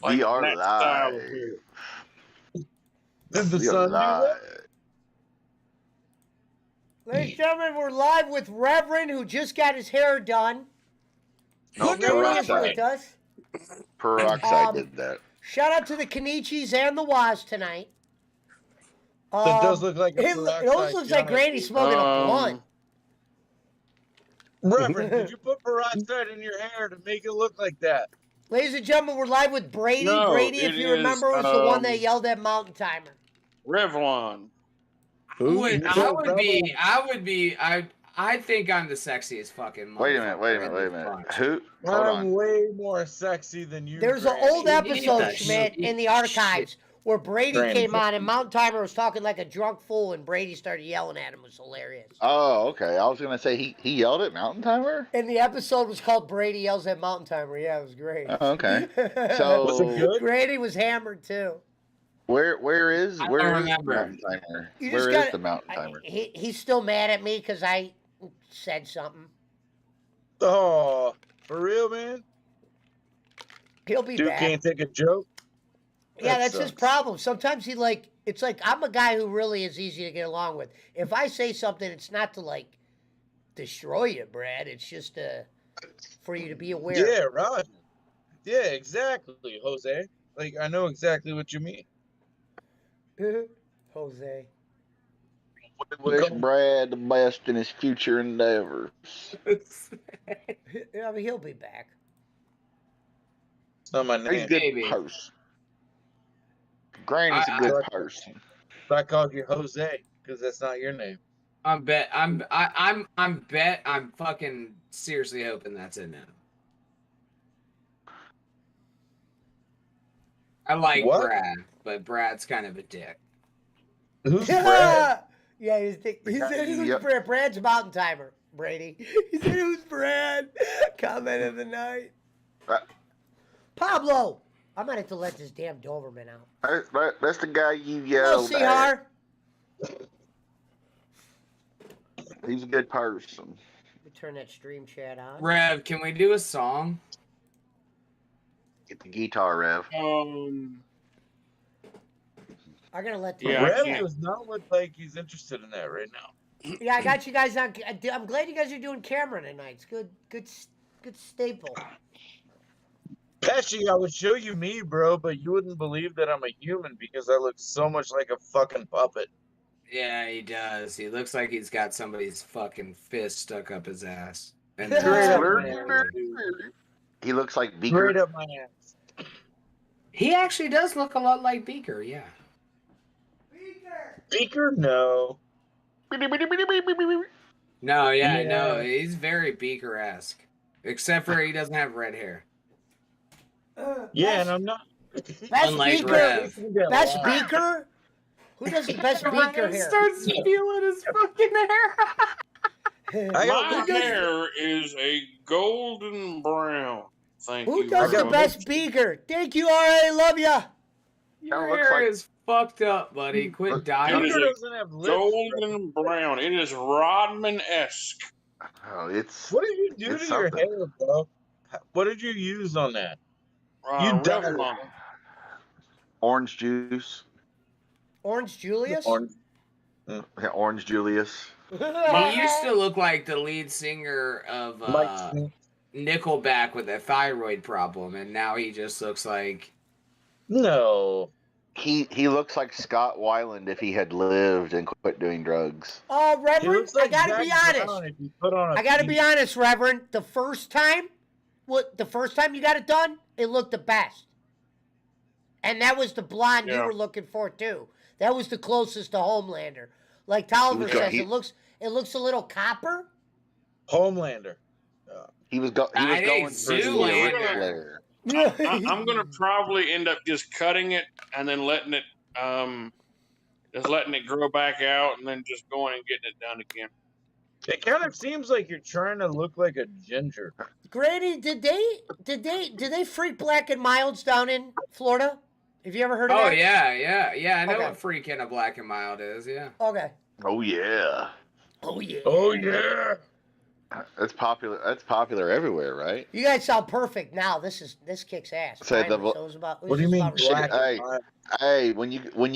Like We are that style of live. hair. Did the We are sun do that? live. Ladies and gentlemen, we're live with Reverend, who just got his hair done. No, Brady is with us. Peroxide did that. Shout out to the Kenichis and the Waz tonight. That does look like a it peroxide almost looks like giant. Grady smoking a blunt. Reverend, did you put peroxide in your hair to make it look like that? Ladies and gentlemen, we're live with Brady. No, Brady, if it you remember, is, was the one that yelled at Mountain Timer. Revlon. I think I'm the sexiest fucking Wait a motherfucker minute. in Wait a this minute. bunch. Who? Hold I'm on. way more sexy than you. There's an Granny. old episode, Yeah, Schmidt, in the archives where Brady came on and Mountain Timer was talking like a drunk fool and Brady started yelling at him. It was hilarious. Oh, okay. I was gonna say he yelled at Mountain Timer. And the episode was called Brady Yells at Mountain Timer. Yeah, it was great. Oh, okay. So Was it good? Grady was hammered too. where is I the don't remember. Mountain Timer? You Where just is the Mountain Timer? He's still mad at me because I said something. Oh, for real, man? He'll be Dude back. can't take a joke? Yeah, That that's his sucks. problem. Sometimes it's like I'm a guy who really is easy to get along with. If I say something, it's not to like destroy you, Brad. It's just for you to be aware. Yeah, Roger. Yeah, exactly, Jose. Like, I know exactly what you mean. Jose. Wish Brad the best in his future endeavors. I mean, he'll be back. It's not my He's a name. good Maybe. person. Granny's a good person. But I called you Jose because that's not your name. I'm fucking seriously hoping that's it now. I like What? Brad, but Brad's kind of a dick. Who's Brad? Yeah, he said it was Yep. Brad. Brad's Mountain Timer, Brady. He said it was Brad. Comment of the night. Pablo! I might have to let this damn Doberman out. That's the guy you Hello, yelled at. Sihar. He's a good person. Let me turn that stream chat on. Rev, can we do a song? Get the guitar, Rev. I'm gonna let the Yeah, Rev can't. does not look like he's interested in that right now. Yeah, I got you guys on. I'm glad you guys are doing camera tonight. It's good staple. Pesci, I would show you me, bro, but you wouldn't believe that I'm a human because I look so much like a fucking puppet. Yeah, he does. He looks like he's got somebody's fucking fist stuck up his ass. And Straight up Straight my ass, dude. He looks like Straight Beaker. up my ass. he actually does look a lot like Beaker, yeah. Beaker? No. No, yeah, Yeah. no, he's very Beaker-esque. Except for he doesn't have red hair. Yeah, and I'm not. Best Unlike Beaker. Rev. Best Beaker. Who does the best Beaker He here? starts feeling his fucking hair. I got My Who does- hair is a golden brown. Thank Who you. does very the much. best Beaker? Thank you, R.A. Love ya. Your looks hair like- is fucked up, buddy. Quit Look, dying. It is Beaker a doesn't have lips. golden brown. It is Rodman-esque. Oh, it's What did you do to It's your something. hair, bro? What did you use on that? You died. Revlon. orange juice. Orange Julius? Orange. Yeah, Orange Julius. He used to look like the lead singer of Mike Smith. Nickelback with a thyroid problem, and now he just looks like... No. He looks like Scott Weiland if he had lived and quit doing drugs. Oh, He Reverend, looks like I gotta be Zac honest. Brown if you put on a I gotta be t-shirt. honest, Reverend. The first time you got it done, it looked the best. And that was the blonde you Yeah. were looking for too. That was the closest to Homelander. Like Tolliver He was- says, he- it looks a little copper. Homelander. He was going I for think the Zoolander. Ric Flair. I'm gonna probably end up just cutting it and then letting it grow back out and then just going and getting it done again. It kind of seems like you're trying to look like a ginger. Grady, did they freak Black and Milds down in Florida? Have you ever heard of Oh, that? yeah. I know Okay. what freaking a black and mild is, yeah. Okay. Oh yeah. Oh yeah. Oh yeah. That's popular. That's popular everywhere, right? You guys sound perfect now. This kicks ass. Say Finally. the So it was about. It was What do you just mean about black and Hey, mild? hey, when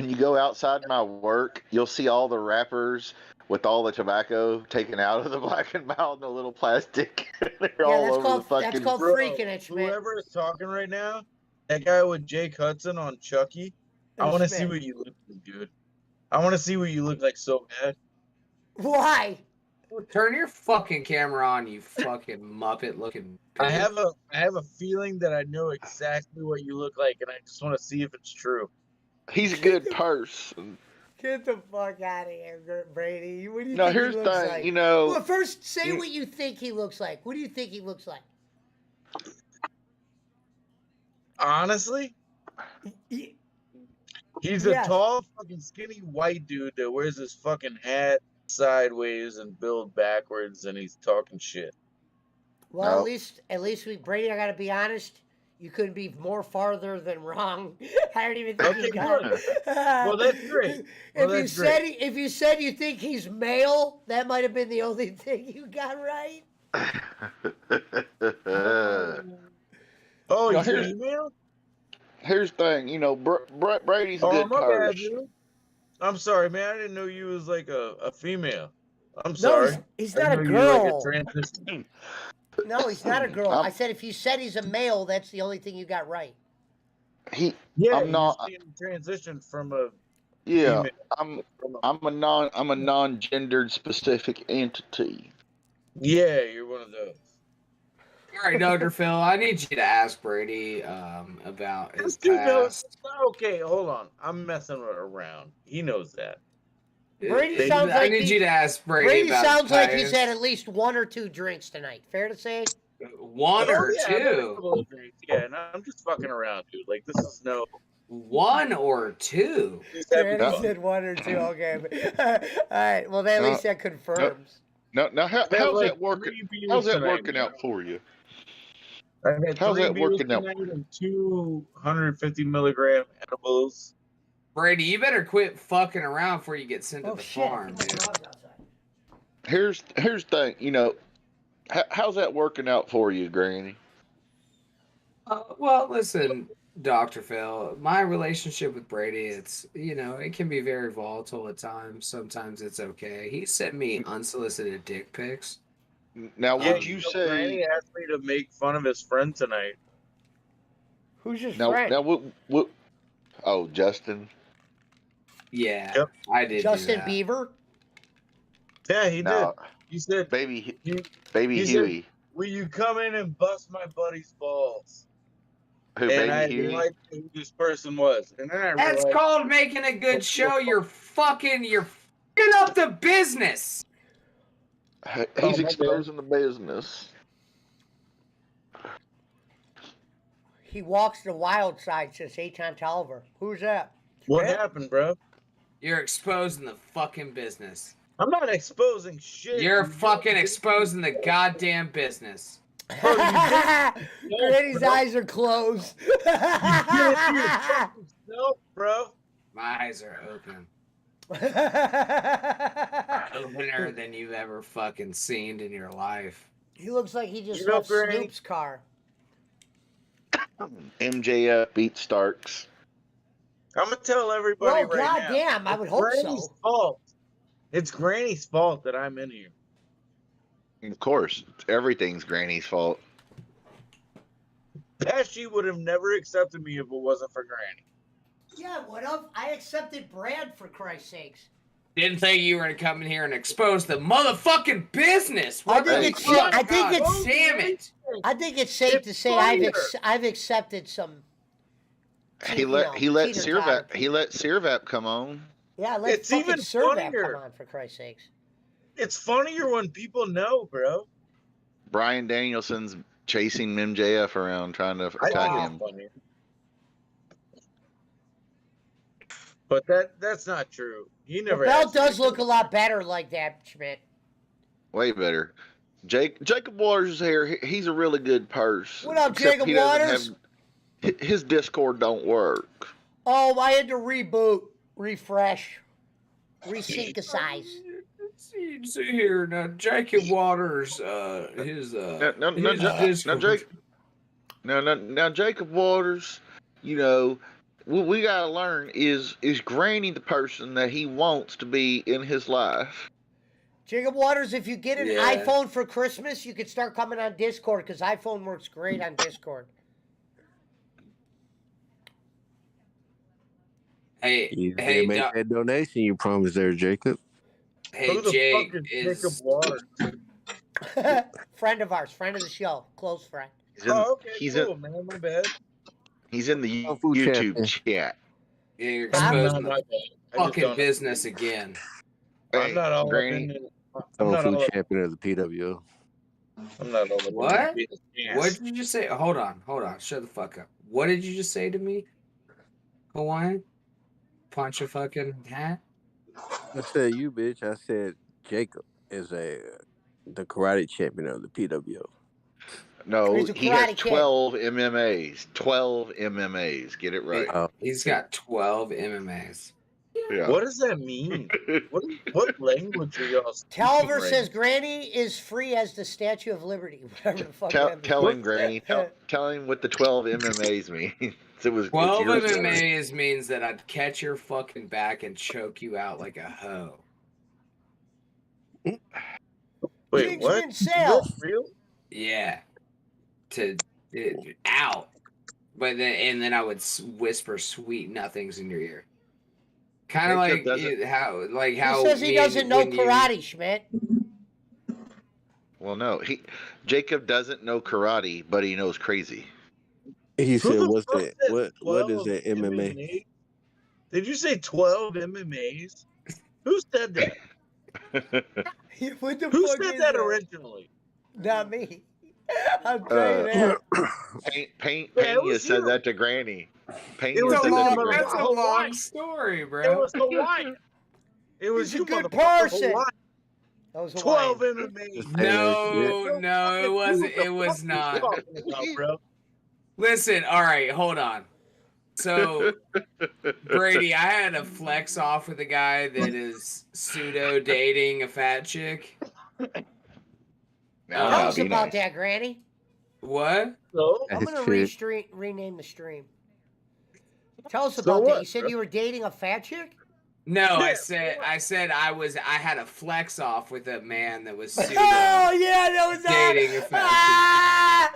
you go outside my work, you'll see all the wrappers with all the tobacco taken out of the black and mild in a little plastic. They're Yeah, all that's over the called fucking. Bro, freaking it, Schmidt. whoever is talking right now, that guy with Jake Hudson on Chucky, I want to see Schmidt. what you look like, dude. I want to see what you look like so bad. Why? Turn your fucking camera on, you fucking Muppet looking. I have a feeling that I know exactly what you look like, and I just want to see if it's true. He's a good person. Get the fuck out of here, Brady. What do you No, think here's he the looks thing. like? You know, Well, first say what you think he looks like. What do you think he looks like? Honestly, He- he's a Yes. tall, fucking skinny white dude that wears his fucking hat sideways and billed backwards, and he's talking shit. Well, No. at least we, Brady. I gotta be honest. You couldn't be more farther than wrong. I don't even think Okay, you got. good. Well, that's great. Well, if you said you think he's male, that might have been the only thing you got right. Oh, No, he's here's- female? Here's the thing. You know, Brady's a Oh, good my bad, person. dude. I'm sorry, man. I didn't know you was like a female. I'm No, sorry. he's I not a didn't know you were girl. like a transition. No, he's not a girl. I'm- I said if you said he's a male, that's the only thing you got right. Yeah, I'm not. you're seeing transition from a Yeah, female. I'm a non-gendered specific entity. Yeah, you're one of those. All right, Dr. Phil, I need you to ask Brady about his This dude knows. past. Okay, hold on. I'm messing around. He knows that. Brady sounds I like need he- you to ask Brady Brady about sounds his like he's past. had at least 1 or 2 drinks tonight. Fair to say? One Oh, or yeah, I've had a two. couple of drinks. Yeah, and I'm just fucking around, dude. Like, this is no. One or two. Just having Brady fun. said 1 or 2. Okay. All right. Well, at least that confirms. Now, I've had, how's like, that working? 3 beers How's that tonight, working man. out for you? I've had How's 3 that beers working out? tonight and 250 milligram edibles. Brady, you better quit fucking around before you get sent to Oh the shit! farm, The dude. dog's outside. Here's the thing. You know, how's that working out for you, Granny? Well, listen, Dr. Phil, my relationship with Brady, it can be very volatile at times. Sometimes it's okay. He sent me unsolicited dick pics. Now, Yeah, would you know, say? Granny asked me to make fun of his friend tonight. Who's his Now, friend? what? Oh, Justin. Yeah, Yep. I did Justin do that. Bieber. Yeah, he No, did. He said, baby he said- Huey. "Will you come in and bust my buddy's balls?" Who, And baby I Huey? realized who this person was. And then I That's realized, called making a good show. You're fucking up the business. He's my bad. exposing the business. He walks the wild side, says Eitan Tolliver. Who's that? what Schmidt? happened, bro? You're exposing the fucking business. I'm not exposing shit. You're dude. fucking exposing the goddamn business. Bro, you did- Granny's bro. eyes are closed. You did it to your fucking self, bro. My eyes are open. Opener than you've ever fucking seen in your life. He looks like he just You know, left Granny- Snoop's car. MJF beat Starks. I'm gonna tell everybody Well, right now. goddamn, I would it's hope Granny's so. fault. It's Granny's fault that I'm in here. Of course, everything's Granny's fault. Pesci would have never accepted me if it wasn't for Granny. Yeah, what of? I accepted Brad for Christ's sakes. Didn't think you were gonna come in here and expose the motherfucking business. I think the it's- fuck? I think God it's- damn it. I think it's safe It's to say funnier. I've accepted some. He let teeter-totter. Sirvap come on. Yeah, let It's fucking even Servat funnier. come on for Christ's sakes. It's funnier when people know, bro. Brian Danielson's chasing MJF around trying to I attack think him. it's funnier. But that's not true. He The never. belt asked does me. look a lot better like that, Schmidt. Way better. Jacob Waters is here. He's a really good person. What up, except Jacob he doesn't Waters? his Discord don't work. Oh, I had to reboot, refresh, resynthesize. See here now, Jacob Waters. His Now, his Discord. now, Jacob Waters, you know, what we gotta learn is Granny the person that he wants to be in his life? Jacob Waters, if you get an Yeah. iPhone for Christmas, you could start coming on Discord because iPhone works great on Discord. Hey, You hey, didn't make Doc- that donation you promised there, Jacob. hey, Who the Jake fuck is is. Jacob Waters? Friend of ours, friend of the show, close friend. He's in, Oh, okay, he's cool, in, man. My bad. he's in the Kung Fu YouTube champion. chat. Yeah, you're I'm Not exposing my the bad. I just fucking don't- business again. I'm Hey, not all up Granny. in it. I'm Kung not Fu all up. champion of the PWO. I'm not all up in What? the business. What did you just say? Hold on. Shut the fuck up. What did you just say to me? Hawaiian? Punch a fucking hat? I said you, bitch. I said Jacob is the karate champion of the PWO. No, He's a he has karate kid. 12 MMAs. 12 MMAs. Get it right. He's got 12 MMAs. Yeah. What does that mean? What language are y'all speaking? Talver right says Granny is free as the Statue of Liberty. Whatever the fuck Tell, that tell means. him, Granny. Tell him what the 12 MMAs means. It was 12 it's yours. MMAs means that I'd catch your fucking back and choke you out like a hoe. Wait, Jigs what? win Is sale. this real? Yeah. Out. But then I would whisper sweet nothings in your ear. Kind of Jacob like doesn't- how He says he me doesn't and- know when you- karate, Schmidt. Well, no. Jacob doesn't know karate, but he knows crazy. He Who said, the "What's fuck that? said What is 12 that MMA?" MMA? Did you say 12 MMAs? Who said that? What the Who fuck said is that originally? Not me. I'll tell you that. Yeah, it Pena was said you. that to Granny. Pena It was That's said a that to you, long, Granny. that's a Hawaii. long story, It bro. was Hawaiian. It was He's a you, good motherfucker. person. Hawaii. That was 12 Hawaiian. MMAs. No, it wasn't. It was not. Talking about, bro. Listen, all right, hold on. So, Brady, I had a flex off with a guy that is pseudo dating a fat chick. Now, Tell that'd us be about nice. that, Granny. What? So, I'm That's gonna shit. rename the stream. Tell us So about that. what, You said bro? you were dating a fat chick? No, Yeah, I said I had a flex off with a man that was pseudo. Oh yeah, that was Dating a fat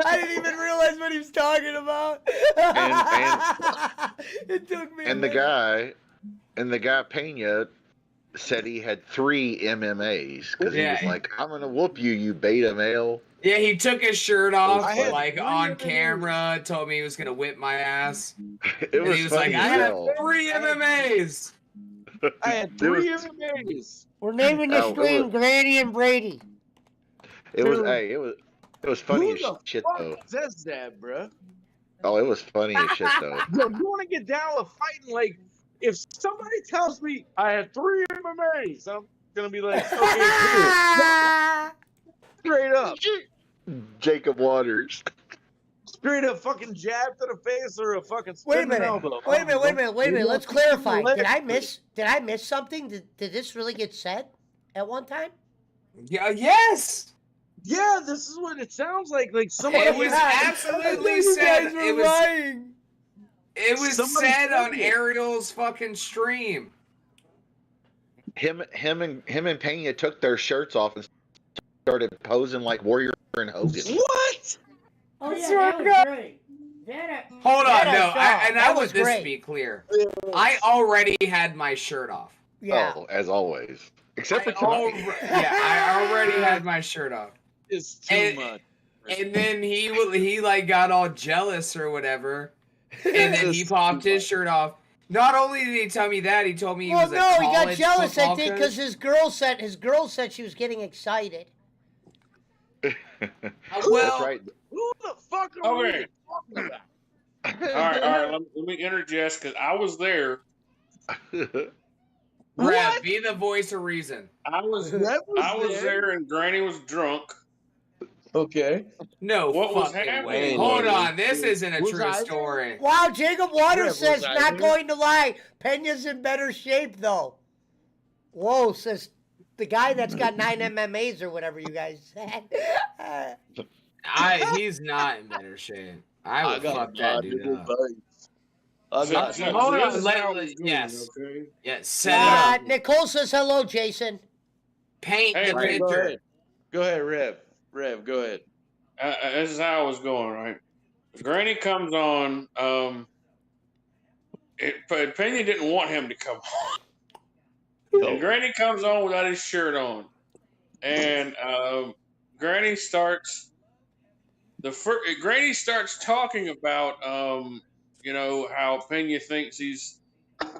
I didn't even realize what he was talking about. It took me. a And the minute. guy Pena said he had 3 MMAs because he Yeah. was like, "I'm gonna whoop you, you beta male." Yeah, he took his shirt off, I had like 3 on MMAs. camera, told me he was gonna whip my ass. It And was he was funny like, I as have hell. 3 MMAs. I had It 3 was- MMAs. We're naming the Oh, it stream was- Granny and Brady. It was Dude. it was funny Who as the shit fuck though. says that, bro? Oh, it was funny as shit though. Yo, you want to get down with fighting? Like, if somebody tells me I had 3 MMAs, I'm gonna be like, okay, cool. Straight up, Jacob Waters. straight up, fucking jab to the face or a fucking Wait a spinning minute. elbow. Wait a minute. Maybe Let's I'll clarify. kick Did your leg. I miss something? Did this really get said at one time? Yeah, yes. Yeah, this is what it sounds like. Like somebody It was absolutely said. It was Somebody said said on it. Ariel's fucking stream. Him and Pena took their shirts off and started posing like Warrior and Hogan. What? Oh yeah, that was great. Hold That on, I no, saw. I That want was this great. to be clear. I already had my shirt off. Yeah. Oh, as always. Except for I tonight. I already had my shirt off. It's too And- much. And then he like got all jealous or whatever, and then he popped his shirt off. Not only did he tell me that, he told me he Well, was a no, he got college jealous. I football think coach. because his girl said she was getting excited. Well, That's right. Who the fuck are we Okay. talking about? All right. Let me interject because I was there. Brad, be the voice of reason. I was That I was there, and Granny was drunk. Okay. No What was fucking happening way. was- Hold on, this isn't a Was true I there? story. Wow, Jacob Waters Yeah, says was I not there? going to lie. Pena's in better shape though. Whoa, says the guy that's got 9 MMAs or whatever you guys said. He's not in better shape. I would fuck that dude up. I So, got so Hold this on, is how it's going, yes. okay? Yeah, set it up. Nicole says hello, Jason. Paint Hey, the Rick, Go picture. ahead. Go ahead, Rev. Rev, go ahead. This is how it was going, right? Granny comes on. Penny didn't want him to come on. And Granny comes on without his shirt on. And Granny starts Granny starts talking about how Pena thinks he's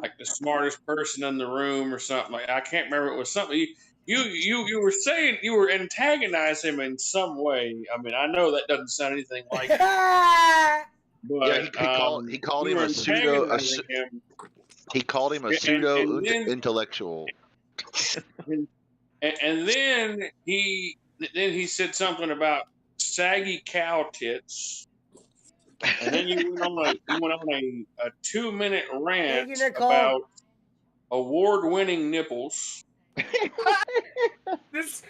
like the smartest person in the room or something. Like I can't remember. It was something you were saying you were antagonizing him in some way. I mean, I know that doesn't sound anything like it, but Yeah, he called you him were a pseudo. antagonizing him. He called him a And pseudo then intellectual. and then he said something about saggy cow tits. And then you went on a 2-minute rant Thank you, Nicole. about award-winning nipples. This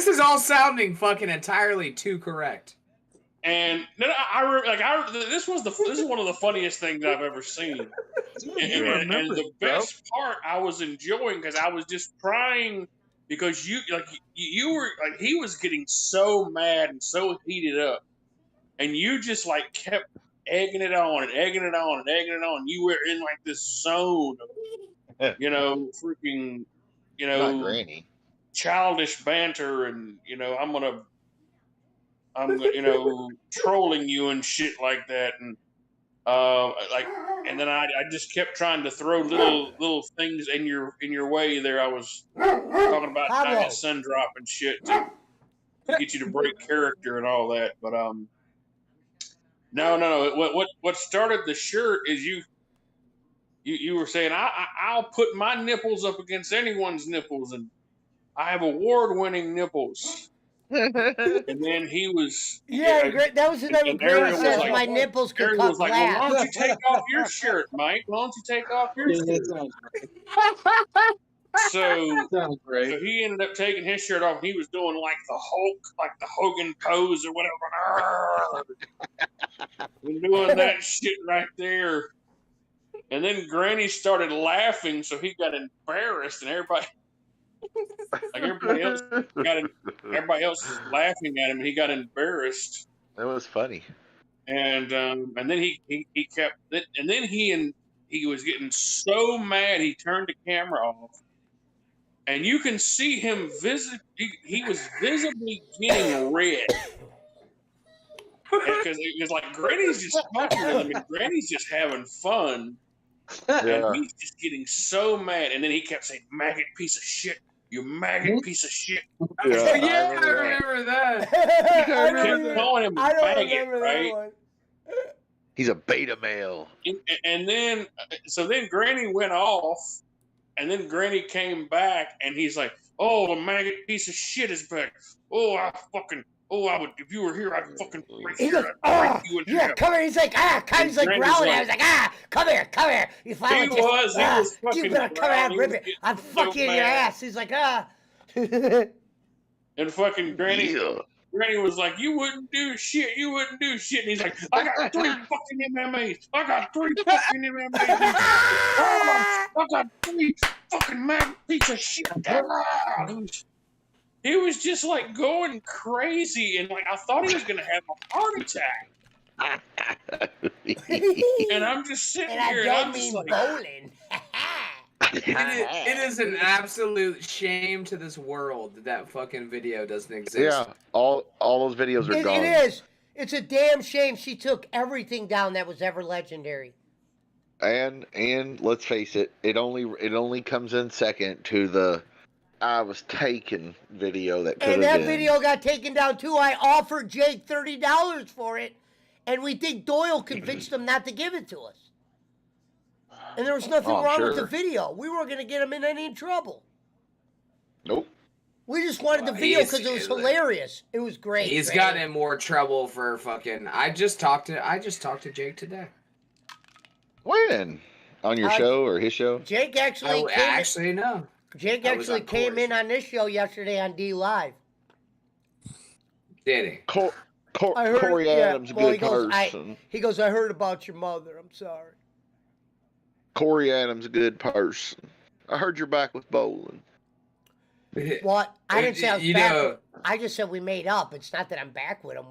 is all sounding fucking entirely too correct. And then this is one of the funniest things I've ever seen. And the best part I was enjoying because I was just trying because you were like he was getting so mad and so heated up, and you just like kept egging it on and egging it on and egging it on. You were in like this zone of freaking Not Granny. childish banter, and I'm trolling you and shit like that, and and then I just kept trying to throw little things in your way there. I was talking about Diet Sundrop and shit to get you to break character and all that, but no. What started the shirt is you were saying I'll put my nipples up against anyone's nipples, and I have award-winning nipples. And then he was that was another Granny says like, my nipples could Aaron cut was like, glass. well, why don't you take off your shirt, Mike? Why don't you take off your shirt? So he ended up taking his shirt off. And he was doing like the Hulk, like the Hogan pose or whatever. And doing that shit right there. And then Granny started laughing, so he got embarrassed, and everybody else was laughing at him, and he got embarrassed. That was funny. And then he kept, and then he was getting so mad he turned the camera off, and you can see him he was visibly getting red. Because it was like Granny's just talking to him, and Granny's just having fun. And he's just getting so mad. And then he kept saying, maggot piece of shit. You maggot piece of shit. Yeah, I remember that. Kept calling him a maggot, right? He's a beta male. And then, so then Granny went off. And then Granny came back. And he's like, oh, the maggot piece of shit is back. I would, if you were here, I'd fucking break you. Come here. He's like, he's like growling. I was like, come here. He finally he was fucking you better come here, rip it. I'm fucking in your ass. He's like, And fucking Granny was like, you wouldn't do shit. And he's like, I got 3 fucking MMAs. I got 3 fucking MMAs. I got 3 fucking maggot piece of shit. He was just like going crazy, and like I thought he was gonna have a heart attack. And I'm just sitting here, and I'm just like, bowling. It is an absolute shame to this world that fucking video doesn't exist. Yeah, all those videos are gone. It is. It's a damn shame she took everything down that was ever legendary. And let's face it, it only comes in second to the I was taken video that could have been. And that video got taken down too. I offered Jake $30 for it, and we think Doyle convinced him not to give it to us. And there was nothing wrong with the video. We weren't going to get him in any trouble. Nope. We just wanted the video because it was hilarious. It was great. He's gotten in more trouble for fucking. I just talked to Jake today. When? On your show or his show? Jake actually no. Jake actually came in on this show yesterday on Dlive. Did he? Corey Adams, good person. He goes, I heard about your mother. I'm sorry. Corey Adams, a good person. I heard you're back with bowling. What? I didn't say I was back. I just said we made up. It's not that I'm back with him.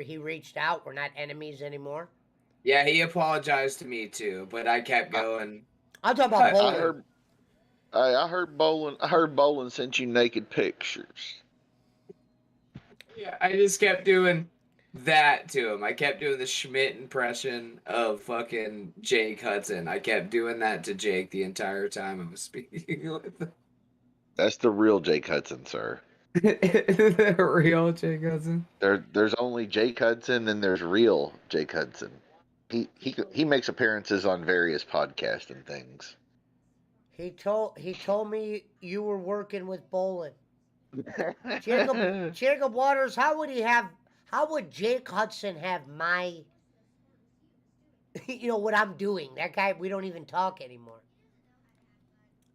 He reached out. We're not enemies anymore. Yeah, he apologized to me too, but I kept going. I'm talking about bowling. I heard bowling sent you naked pictures. Yeah, I just kept doing that to him. I kept doing the Schmidt impression of fucking Jake Hudson. I kept doing that to Jake the entire time I was speaking with him. That's the real Jake Hudson, sir. The real Jake Hudson. There's only Jake Hudson and there's real Jake Hudson. He makes appearances on various podcasts and things. He told me you were working with bowling. Jacob Waters, how would Jake Hudson have my what I'm doing? That guy, we don't even talk anymore.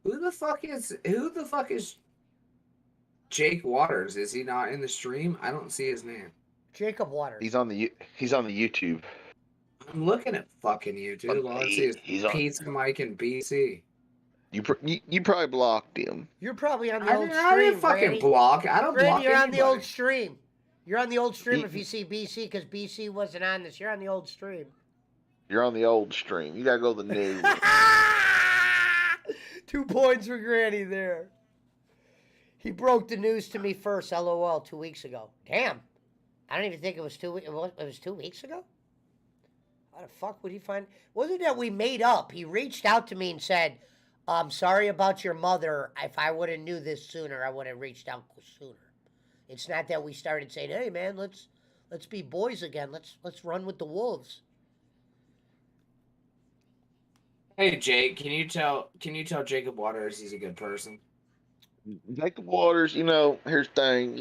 Who the fuck is Jake Waters? Is he not in the stream? I don't see his name. Jacob Waters. He's on the YouTube. I'm looking at fucking YouTube. All I see is Pizza Mike and BC. You probably blocked him. You're probably on the old stream. I didn't fucking block. I don't block You're anybody. on the old stream. You're on the old stream if you see BC, because BC wasn't on this. You're on the old stream. You're on the old stream. You gotta go to the new. 2 points for Granny there. He broke the news to me first, LOL, 2 weeks ago. Damn. I don't even think it was 2 weeks. It was 2 weeks ago? How the fuck would he find? Wasn't that we made up? He reached out to me and said, I'm sorry about your mother. If I would have knew this sooner, I would have reached out sooner. It's not that we started saying, hey man, let's be boys again. Let's run with the wolves. Hey Jake, can you tell Jacob Waters he's a good person? Jacob Waters, here's the thing,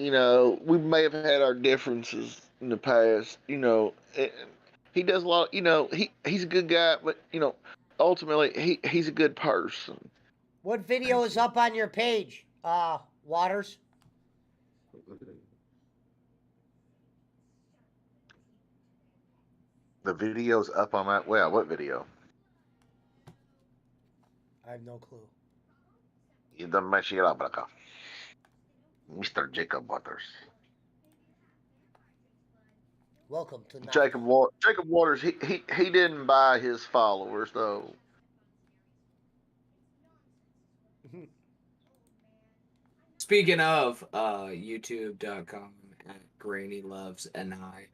we may have had our differences in the past, he does a lot, he's a good guy, but, ultimately, he's a good person. What video is up on your page, Waters? The video's up on my... Well, what video? I have no clue. Mr. Jacob Waters. Welcome to Jacob Waters. He didn't buy his followers though. Speaking of YouTube.com at Granny Loves and I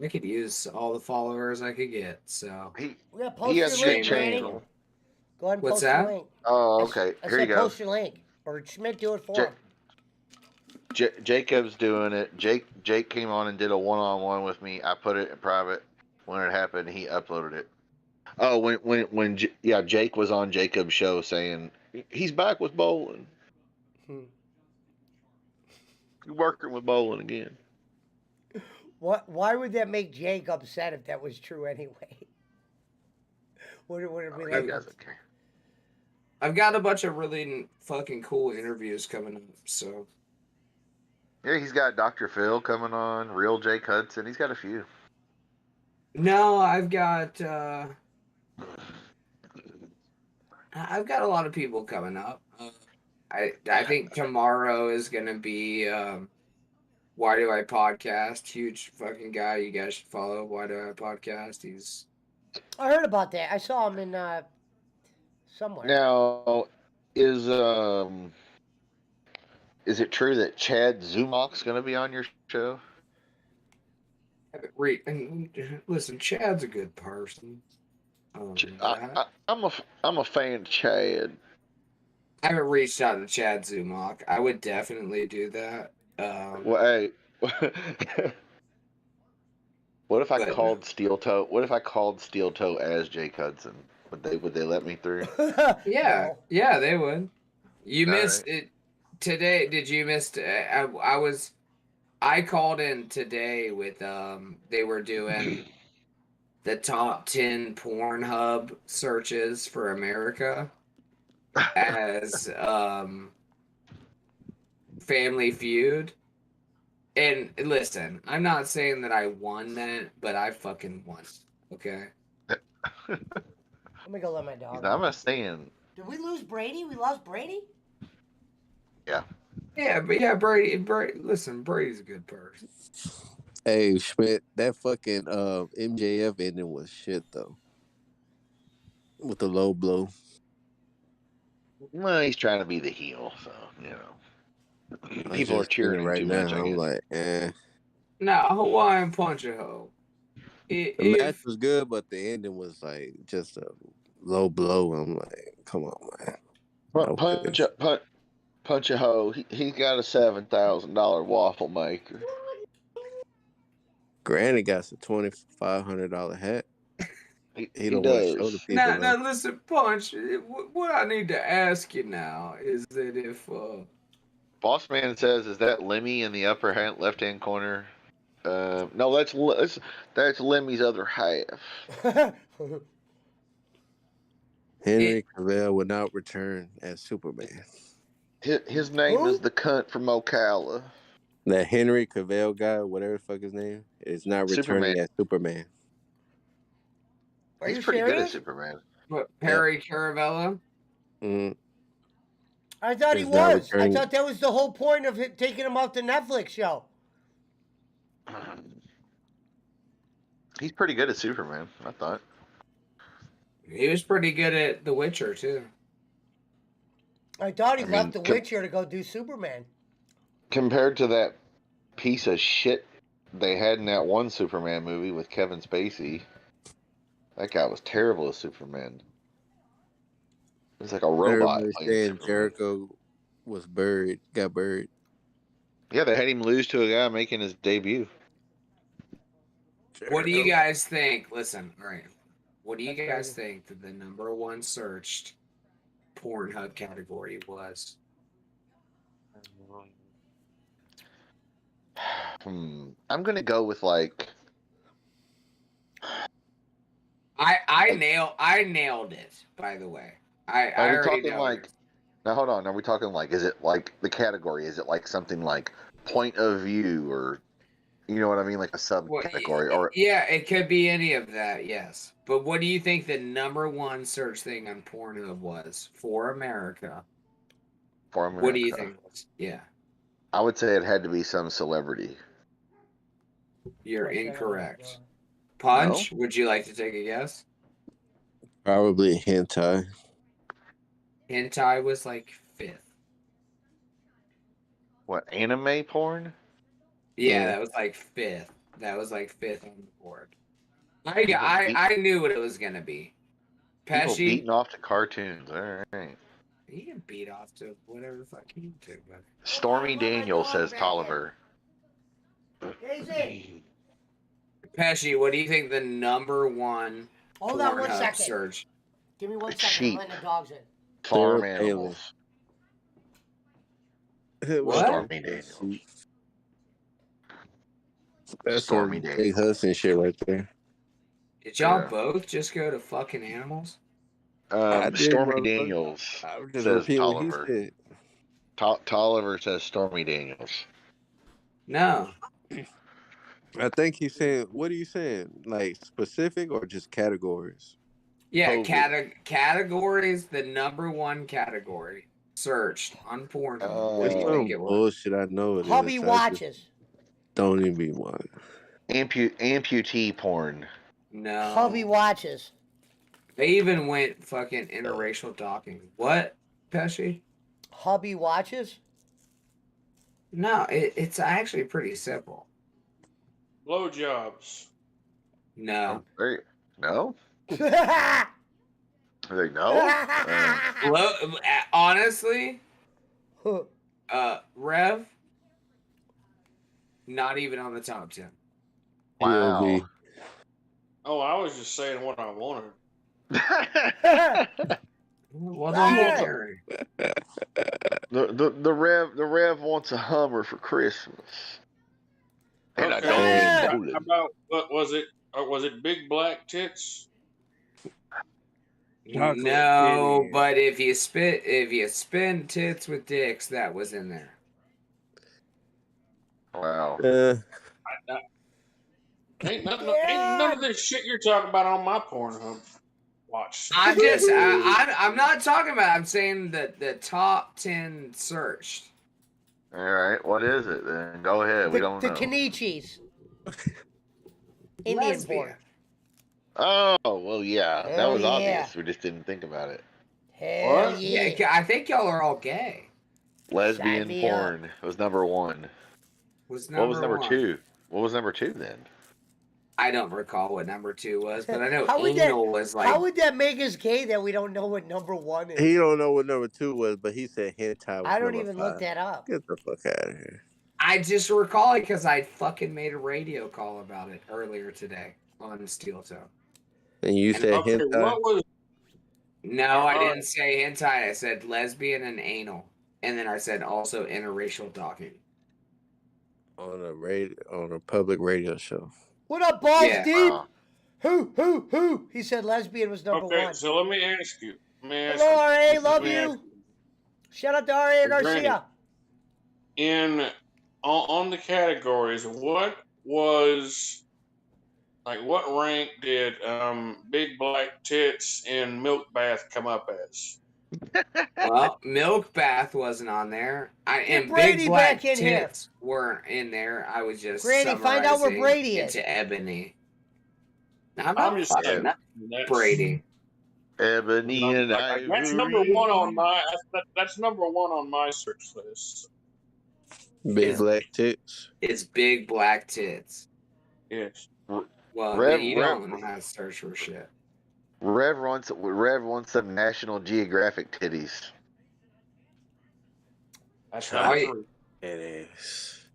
could use all the followers I could get. So he has your link, Granny. Go ahead and post your link. Oh, okay. Here you go. Post your link, or Schmidt do it for him. Jacob's doing it. Jake came on and did a one-on-one with me. I put it in private. When it happened, he uploaded it. Oh, when Jake was on Jacob's show saying he's back with bowling. You're working with bowling again. What? Why would that make Jake upset if that was true anyway? Would it be like? He doesn't care. I've got a bunch of really fucking cool interviews coming up, so. Yeah, he's got Dr. Phil coming on, real Jake Hudson. He's got a few. No, I've got a lot of people coming up. I think tomorrow is gonna be Why Do I Podcast? Huge fucking guy. You guys should follow Why Do I Podcast. I heard about that. I saw him in somewhere. Now, is it true that Chad Zumach's going to be on your show? Listen, Chad's a good person. I'm a fan of Chad. I haven't reached out to Chad Zumach. I would definitely do that. Well, hey, what if I called Steel Toe? What if I called Steel Toe as Jake Hudson? Would they let me through? Yeah, they would. You missed it today. Did you miss? I called in today with they were doing the top 10 Pornhub searches for America. as Family Feud. And listen, I'm not saying that I won that, but I fucking won. Okay. Let me go let my dog. I'm not saying. Did we lose Brady? We lost Brady? Yeah. Yeah, but yeah, Brady. Listen, Brady's a good person. Hey Schmidt, that fucking MJF ending was shit though. With the low blow. Well, he's trying to be the heel, so people are cheering him right too now. much. I I'm guess. like, Now, Hawaiian Punch a hoe. The match was good, but the ending was like just a low blow. I'm like, come on, man. Punch a hoe. He's got a $7,000 waffle maker. Granny got a $2,500 hat. He don't want to show the people. Now, listen, Punch. What I need to ask you now is that if Boss Man says, "Is that Lemmy in the upper left hand corner?" No, that's Lemmy's other half. Henry Cavill would not return as Superman. His name is the cunt from Ocala. That Henry Cavill guy, whatever the fuck his name, is not returning as Superman. He's pretty good at Superman. What, Perry Caravello? Mm-hmm. I thought he was. I thought that was the whole point of taking him off the Netflix show. He's pretty good at Superman, I thought. He was pretty good at The Witcher, too. I thought he left The Witcher to go do Superman. Compared to that piece of shit they had in that one Superman movie with Kevin Spacey, that guy was terrible as Superman. It was like a robot. Saying Jericho was got buried. Yeah, they had him lose to a guy making his debut. Jericho. What do you guys think? Listen, all right. What do you guys think that the #1 searched Pornhub category was? I'm gonna go with like. I nailed it. By the way, Are we talking like? Now hold on. Are we talking like? Is it like the category? Is it like something like point of view or? You know what I mean, like a subcategory, or yeah, it could be any of that. Yes, but what do you think the #1 search thing on Pornhub was for America? For America, what do you think? Yeah, I would say it had to be some celebrity. You're incorrect. Punch, no? Would you like to take a guess? Probably hentai. Hentai was like 5th. What, anime porn? Yeah, that was like 5th. That was like 5th on the board. I knew what it was gonna be. Pesci, people beating off to cartoons. All right. He can beat off to whatever the fuck he do. Stormy Daniels says Tolliver. Pesci, what do you think the #1 Hold on 1 second. search? Give me 1 second. Sheep. I'm letting the dogs in. Farm animals. What? Stormy Daniels. That's Stormy Daniels. Big Hudson shit right there. Did y'all both just go to fucking animals? Stormy Daniels says Tolliver. Tolliver says Stormy Daniels. No. I think he's saying, what are you saying? Like specific or just categories? Yeah, categories, the #1 category searched on Pornhub. What do you think it was? Bullshit, I know it Hubby is. watches. Don't even be one. Amputee porn. No. Hubby watches. They even went fucking interracial docking. What, Pesci? Hubby watches? No, it's actually pretty simple. Blowjobs. No. No? They no? Honestly, Rev, not even on the top 10. Wow. Oh, I was just saying what I wanted. Well, don't the Rev wants a Hummer for Christmas. And okay. I don't About what was it? Was it big black tits? No, but if you spin tits with dicks, that was in there. Wow. Ain't none of this shit you're talking about on my Pornhub watch. I'm not talking about. I'm saying that the top 10 searched. All right, what is it then? Go ahead. We don't know. The Kenichis. Indian porn. Oh, well, yeah. Hell that was yeah. obvious. We just didn't think about it. Hell What? yeah. I think y'all are all gay. Lesbian porn was number 1. What was number 2? What was number 2 then? I don't recall what number 2 was, but I know anal was like. How would that make us gay that we don't know what number 1 is? He don't know what number 2 was, but he said hentai was I don't number even 5. look that up. Get the fuck out of here. I just recall it because I fucking made a radio call about it earlier today on Steel Toe. And you said hentai? What was... No, I didn't say hentai. I said lesbian and anal. And then I said also interracial talking. On a public radio show. What up, Balls Deep? Who? He said lesbian was number 1. Okay, so let me ask you. Hello, R.A., love you. Shout out to R.A. Garcia. On the categories, what rank did Big Black Tits and Milk Bath come up as? Well, Milk Bath wasn't on there. And Brady Big Black back in Tits weren't in there. I was just Granny, find out where Brady is. Into Ebony. I'm just saying Brady. Ebony and Ivory. That's number 1 on my. That's number 1 on my search list. Big Black Tits. It's Big Black Tits. Yes. Well, you don't know how to search for shit. Rev wants some National Geographic titties. That's right. It is.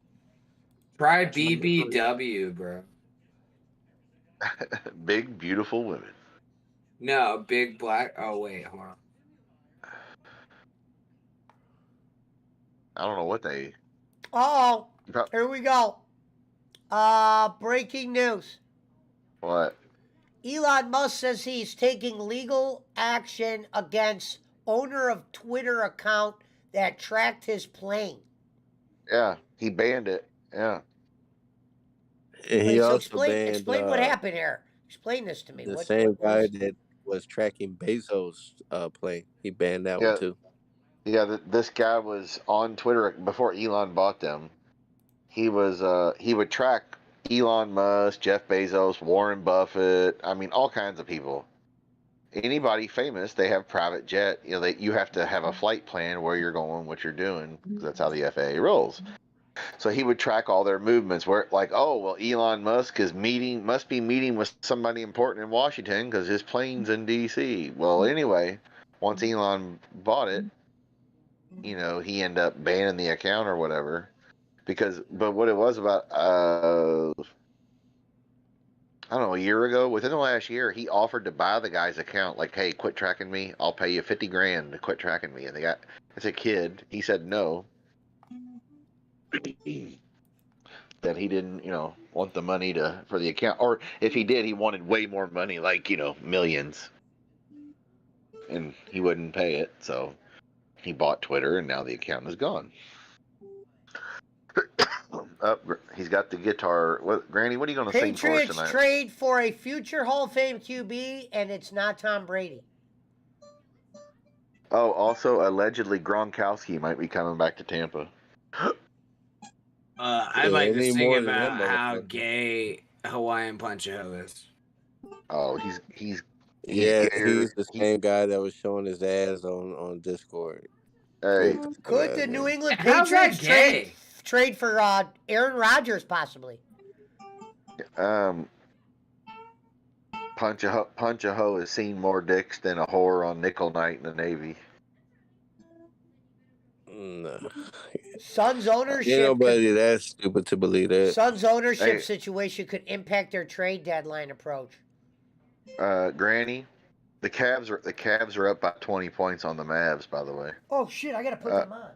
Try BBW, bro. Big beautiful women. No, Big Black. Oh wait, hold on. I don't know what they. Oh, here we go. Breaking news. What? Elon Musk says he's taking legal action against owner of Twitter account that tracked his plane. Yeah, he banned it. Yeah. And he also explain what happened here. Explain this to me. The same guy that was tracking Bezos' plane. He banned that one too. Yeah, this guy was on Twitter before Elon bought them. He would track Elon Musk, Jeff Bezos, Warren Buffett. I mean, all kinds of people. Anybody famous, they have private jet. You have to have a flight plan where you're going, what you're doing. That's how the FAA rolls. So he would track all their movements. Where Elon Musk must be meeting with somebody important in Washington because his plane's in D.C. Well, anyway, once Elon bought it, he ended up banning the account or whatever. But what it was about, I don't know, a year ago, within the last year, he offered to buy the guy's account. Like, hey, quit tracking me. I'll pay you $50,000 to quit tracking me. And it's a kid. He said no. That he didn't, want the money for the account. Or if he did, he wanted way more money, like, millions. And he wouldn't pay it. So he bought Twitter, and now the account is gone. He's got the guitar. Granny, what are you going to sing for us tonight? Patriots trade for a future Hall of Fame QB, and it's not Tom Brady. Oh, also, allegedly, Gronkowski might be coming back to Tampa. I'd like to sing about how gay Hawaiian Punch-A-Ho is. Oh, he's the same guy that was showing his ass on Discord. Hey, could the New England Patriots trade for Aaron Rodgers possibly? Punch-A-Ho has seen more dicks than a whore on nickel night in the Navy. No. Suns ownership. Ain't nobody that stupid to believe that. Suns ownership situation could impact their trade deadline approach. Granny, the Cavs are up by 20 points on the Mavs, by the way. Oh shit! I gotta put them on.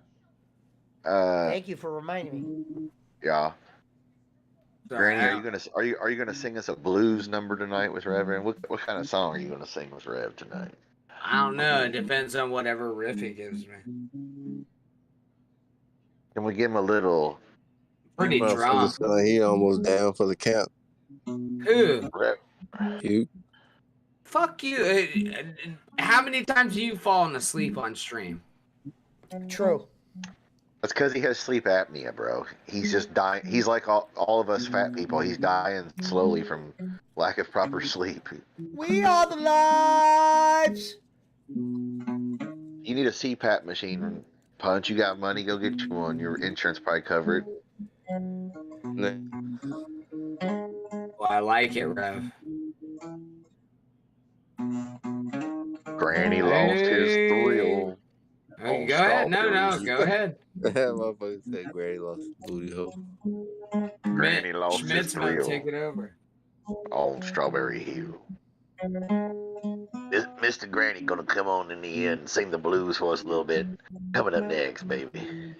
Thank you for reminding me. Yeah. Granny, are you gonna sing us a blues number tonight with Rev? What kind of song are you gonna sing with Rev tonight? I don't know. It depends on whatever riff he gives me. Can we give him a little? Pretty drunk. He almost down for the count. Who? You. Fuck you. How many times have you fallen asleep on stream? True. That's because he has sleep apnea, bro. He's just dying. He's like all of us fat people. He's dying slowly from lack of proper sleep. We are the lives. You need a CPAP machine, Punch. You got money? Go get you one. Your insurance probably cover it. Well, I like it, Rev. Granny lost his thrill. Okay, go ahead. No, go ahead. Motherfucker said Granny lost his booty hole. Granny lost Schmidt's his about to thrill take it over. on Strawberry Hill. Mr. Granny gonna come on in the end and sing the blues for us a little bit. Coming up next, baby.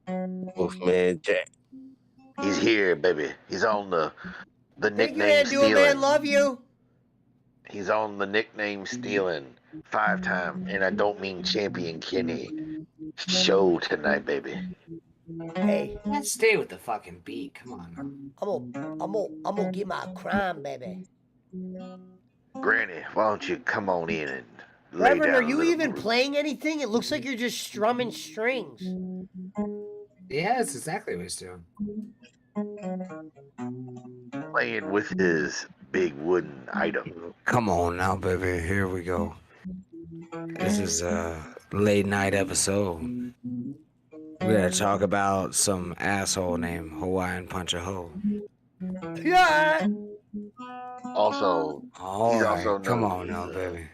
Wolfman Jack. He's here, baby. He's on the nickname Do a man stealing. love you? He's on the nickname stealing 5-time, and I don't mean champion Kenny. Show tonight, baby. Hey, Stay with the fucking beat. Come on. I'm gonna get my crime, baby. Granny, why don't you come on in and lay Reverend, down are a you little even more. playing anything? It looks like you're just strumming strings. Yeah, that's exactly what he's doing. Playing with his big wooden item. Come on now, baby. Here we go. This is a late night episode. We're gonna talk about some asshole named Hawaiian Punch a Hole. Yeah. Also, All right, also come known on now, as, baby.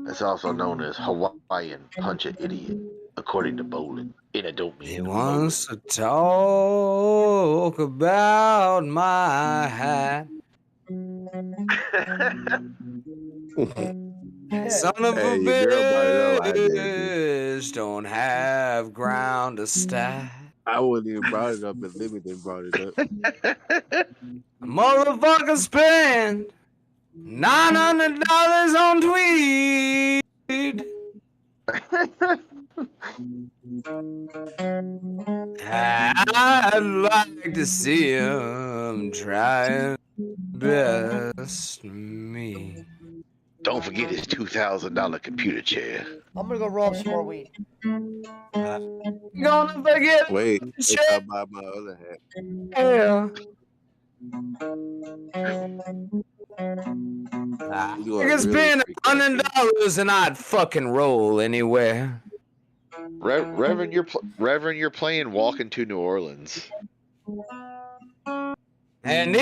It's also known as Hawaiian Punch a Idiot, according to Bolin. And I don't mean He to wants to talk about my hat. Son of a your girl brought it up. I did. bitch, don't have ground to stack. I wouldn't even brought it up if Libby didn't brought it up. Motherfucker spend $900 on tweed. I'd like to see him try best me. Don't forget his $2,000 computer chair. I'm gonna go roll up some more weed. Gonna forget. Wait, Shit. I'll buy my other hat. Yeah. I could spend $100 and I'd fucking roll anywhere. Reverend, you're playing Walking to New Orleans. And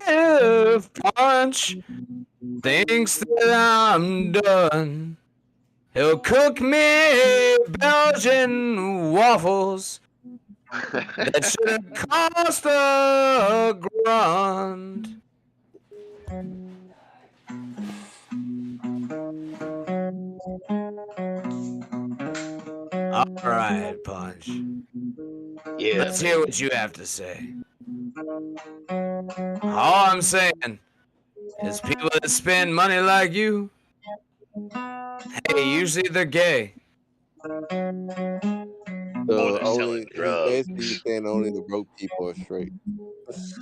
if Punch thinks that I'm done, he'll cook me Belgian waffles that should have cost a grand. All right, Punch. Yeah. Let's hear what you have to say. All I'm saying is people that spend money like you, hey, usually they're gay. So they're selling drugs. Basically saying only the broke people are straight.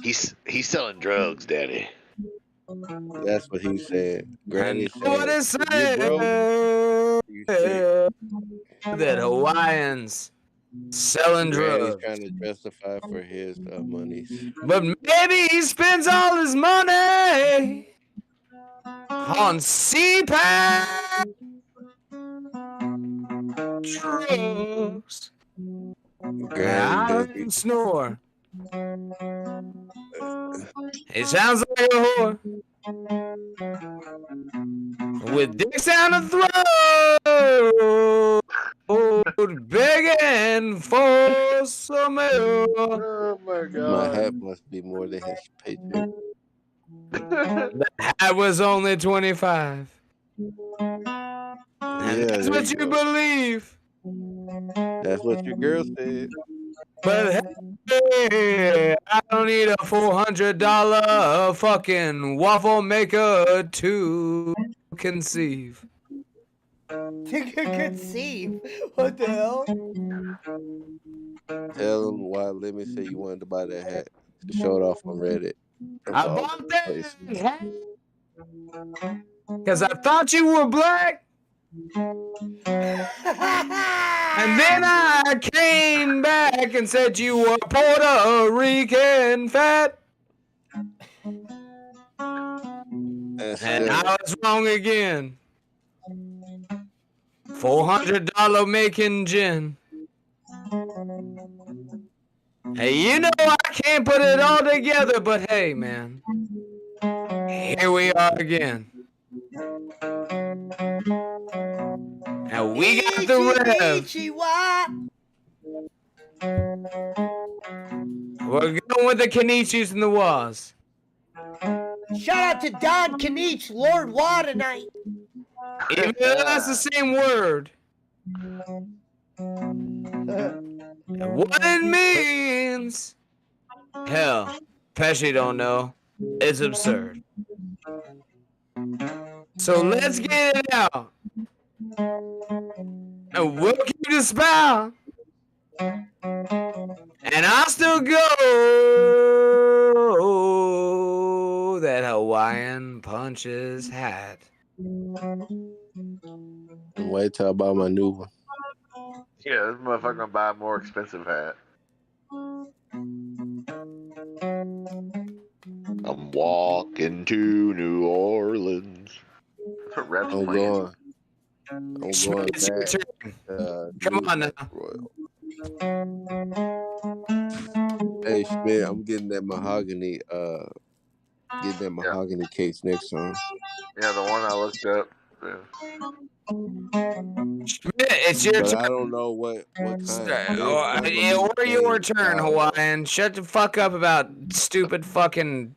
He's selling drugs, Daddy. That's what he said. Granny said, What is saying that Hawaiians selling Granny's drugs, trying to justify for his monies. but maybe he spends all his money on CPAP drugs. Granny Snore. He sounds like a whore with dicks down the throat, begging for some milk. Oh my God. My hat must be more than his paycheck. The hat was only 25. And that's what you believe. That's what your girl said. But hey, I don't need a $400 fucking waffle maker to conceive. Conceive. What the hell? Tell him why. Let me say you wanted to buy that hat. Show it off on Reddit. I bought that hat because I thought you were black. And then I came back and said you were Puerto Rican fat. And I was wrong again. $400 making gin. Hey, you know I can't put it all together, but hey, man. Here we are again. And we got the rev. We're going with the Kenichis and the Waz. Shout out to Don Kanich, Lord Wa tonight. Even though that's the same word. What it means, hell, Pesci don't know. It's absurd. So let's get it out. And we'll keep the spell. And I'll still go that Hawaiian punches hat. Wait till I buy my new one. Yeah, this motherfucker gonna buy a more expensive hat. I'm walking to New Orleans. That's what Rev's playing. I'm going back. Come on now. Royal. Hey Schmidt, I'm getting that mahogany case next time. Yeah, the one I looked up. Yeah. Schmidt, it's your turn. I don't know what kind. Or your turn, Hawaiian. Shut the fuck up about stupid fucking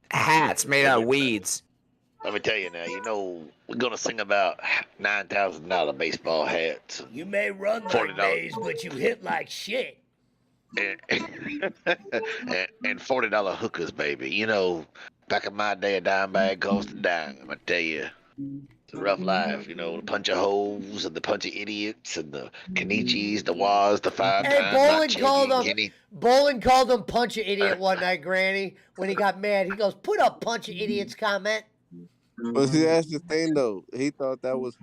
hats made out of weeds. Let me tell you now, we're going to sing about $9,000 baseball hats. You may run like Mays, but you hit like shit. And $40 hookers, baby. Back in my day, a dime bag cost a dime. I tell you, it's a rough life. The punch of hoes and the punch of idiots and the Kenichis, the Waz, the five times. Bolin called him punch of idiot one night, Granny. When he got mad, he goes, "Put up punch of idiots comment." But see, that's the thing, though. He thought that was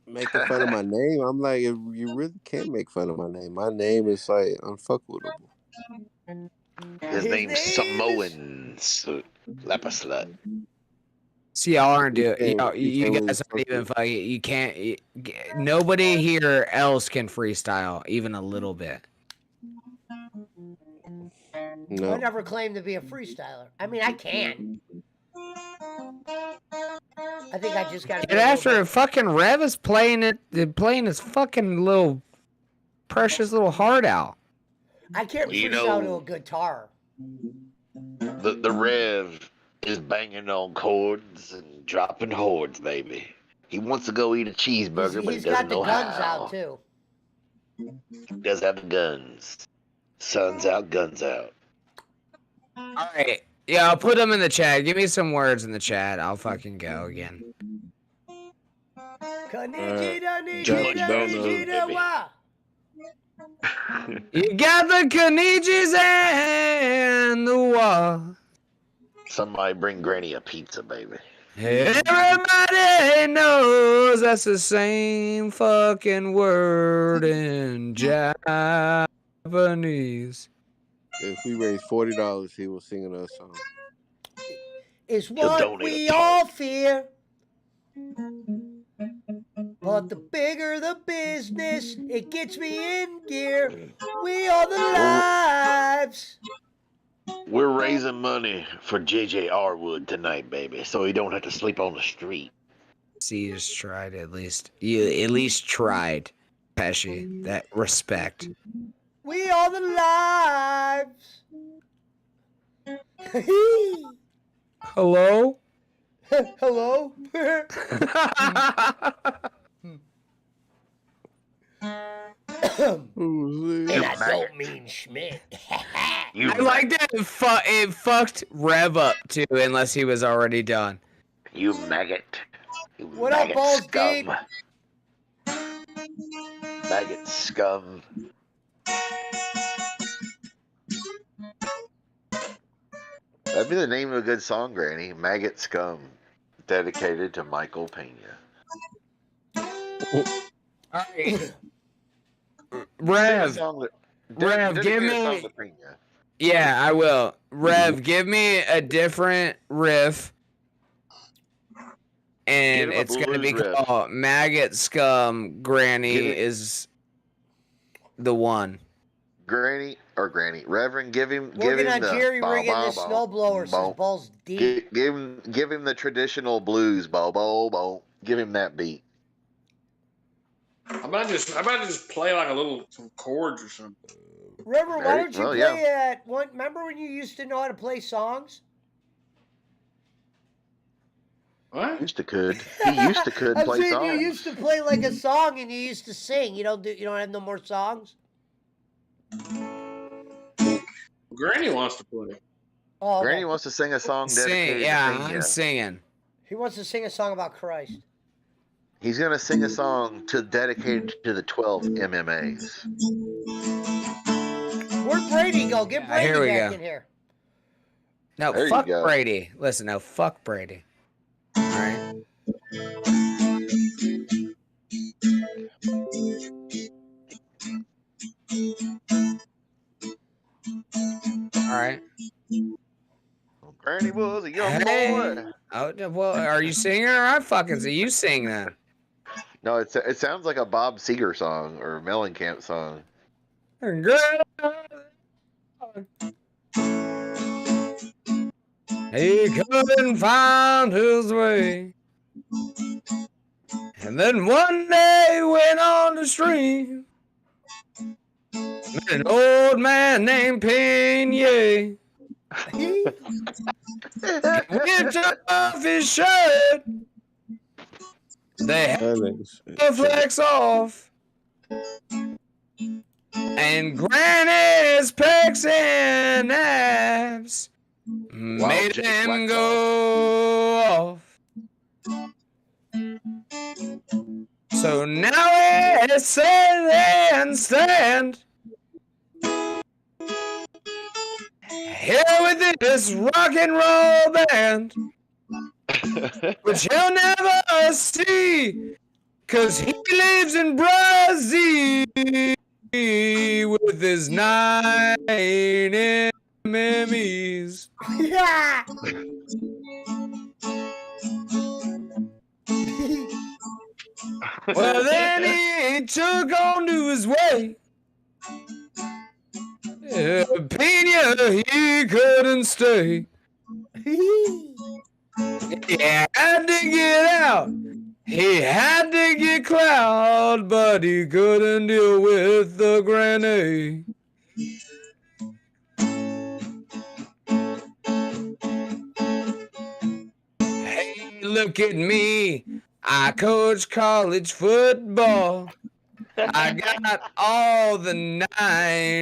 making fun of my name. I'm like, if you really can't make fun of my name. My name is like unfuckable. His name's Samoan Lapper Slut. See, y'all aren't doing. You guys aren't even fucking. You can't. Nobody here else can freestyle even a little bit. No. I never claimed to be a freestyler. I mean, I can. I think I just got to. And after fucking Rev is playing his fucking little precious little heart out. I can't freestyle to a guitar. The Rev is banging on chords and dropping hordes, baby. He wants to go eat a cheeseburger, but he doesn't know how. He's got the guns out too. He does have the guns. Sun's out, guns out. All right. Yeah, I'll put them in the chat. Give me some words in the chat. I'll fucking go again. You got the Kenichis and the Wa. Somebody bring Granny a pizza, baby. Everybody knows that's the same fucking word in Japanese. If we raise $40, he will sing another song. It's what we all fear. But the bigger the business, it gets me in gear. We are the lives. We're raising money for J.J. Arwood tonight, baby, so he don't have to sleep on the street. See, you just tried at least. You at least tried, Pesci. That respect. We are the lives. Hello? Hello? And I don't mean Schmidt. I like that it fucked Rev up too, unless he was already done. You maggot. What up, Balls Deep? Maggot scum. That'd be the name of a good song, Granny. Maggot Scum. Dedicated to Michael Pena. Alright. Rev, give me. Yeah, I will. Rev, give me a different riff. And it's going to be called Maggot Scum. Granny is the one. Granny. Reverend, give him Working on the Jerry rigging the snowblower says Balls Deep. Give him the traditional blues, bo. Give him that beat. How about just play like some chords or something? Reverend, why don't you play at one? Remember when you used to know how to play songs? What? He used to play songs. You used to play like a song and you used to sing. You don't have no more songs? Granny wants to play. Oh, Granny wants to sing a song dedicated to I'm singing. He wants to sing a song about Christ. He's going to sing a song dedicated to the 12 MMAs. Where'd Brady go? Get Brady back in here. No, fuck Brady. Listen, no, fuck Brady. All right. All right. Granny was a young boy. Oh, well, are you singing or I fucking see you sing that? No, it sounds like a Bob Seger song or a Mellencamp song. He couldn't find his way. And then one day went on the stream. Met an old man named Pena. Whipped off his shirt. They had the flex off. And Granny's pecs and abs made him go off. So now he sit and stand here with this rock and roll band, which he'll never see, 'cause he lives in Brazil with his 9 MMEs. Yeah. Well, then he took on to his way. Pena, he couldn't stay. He had to get out. He had to get clout, but he couldn't deal with the granny. Hey, look at me. I coach college football. I got all the 9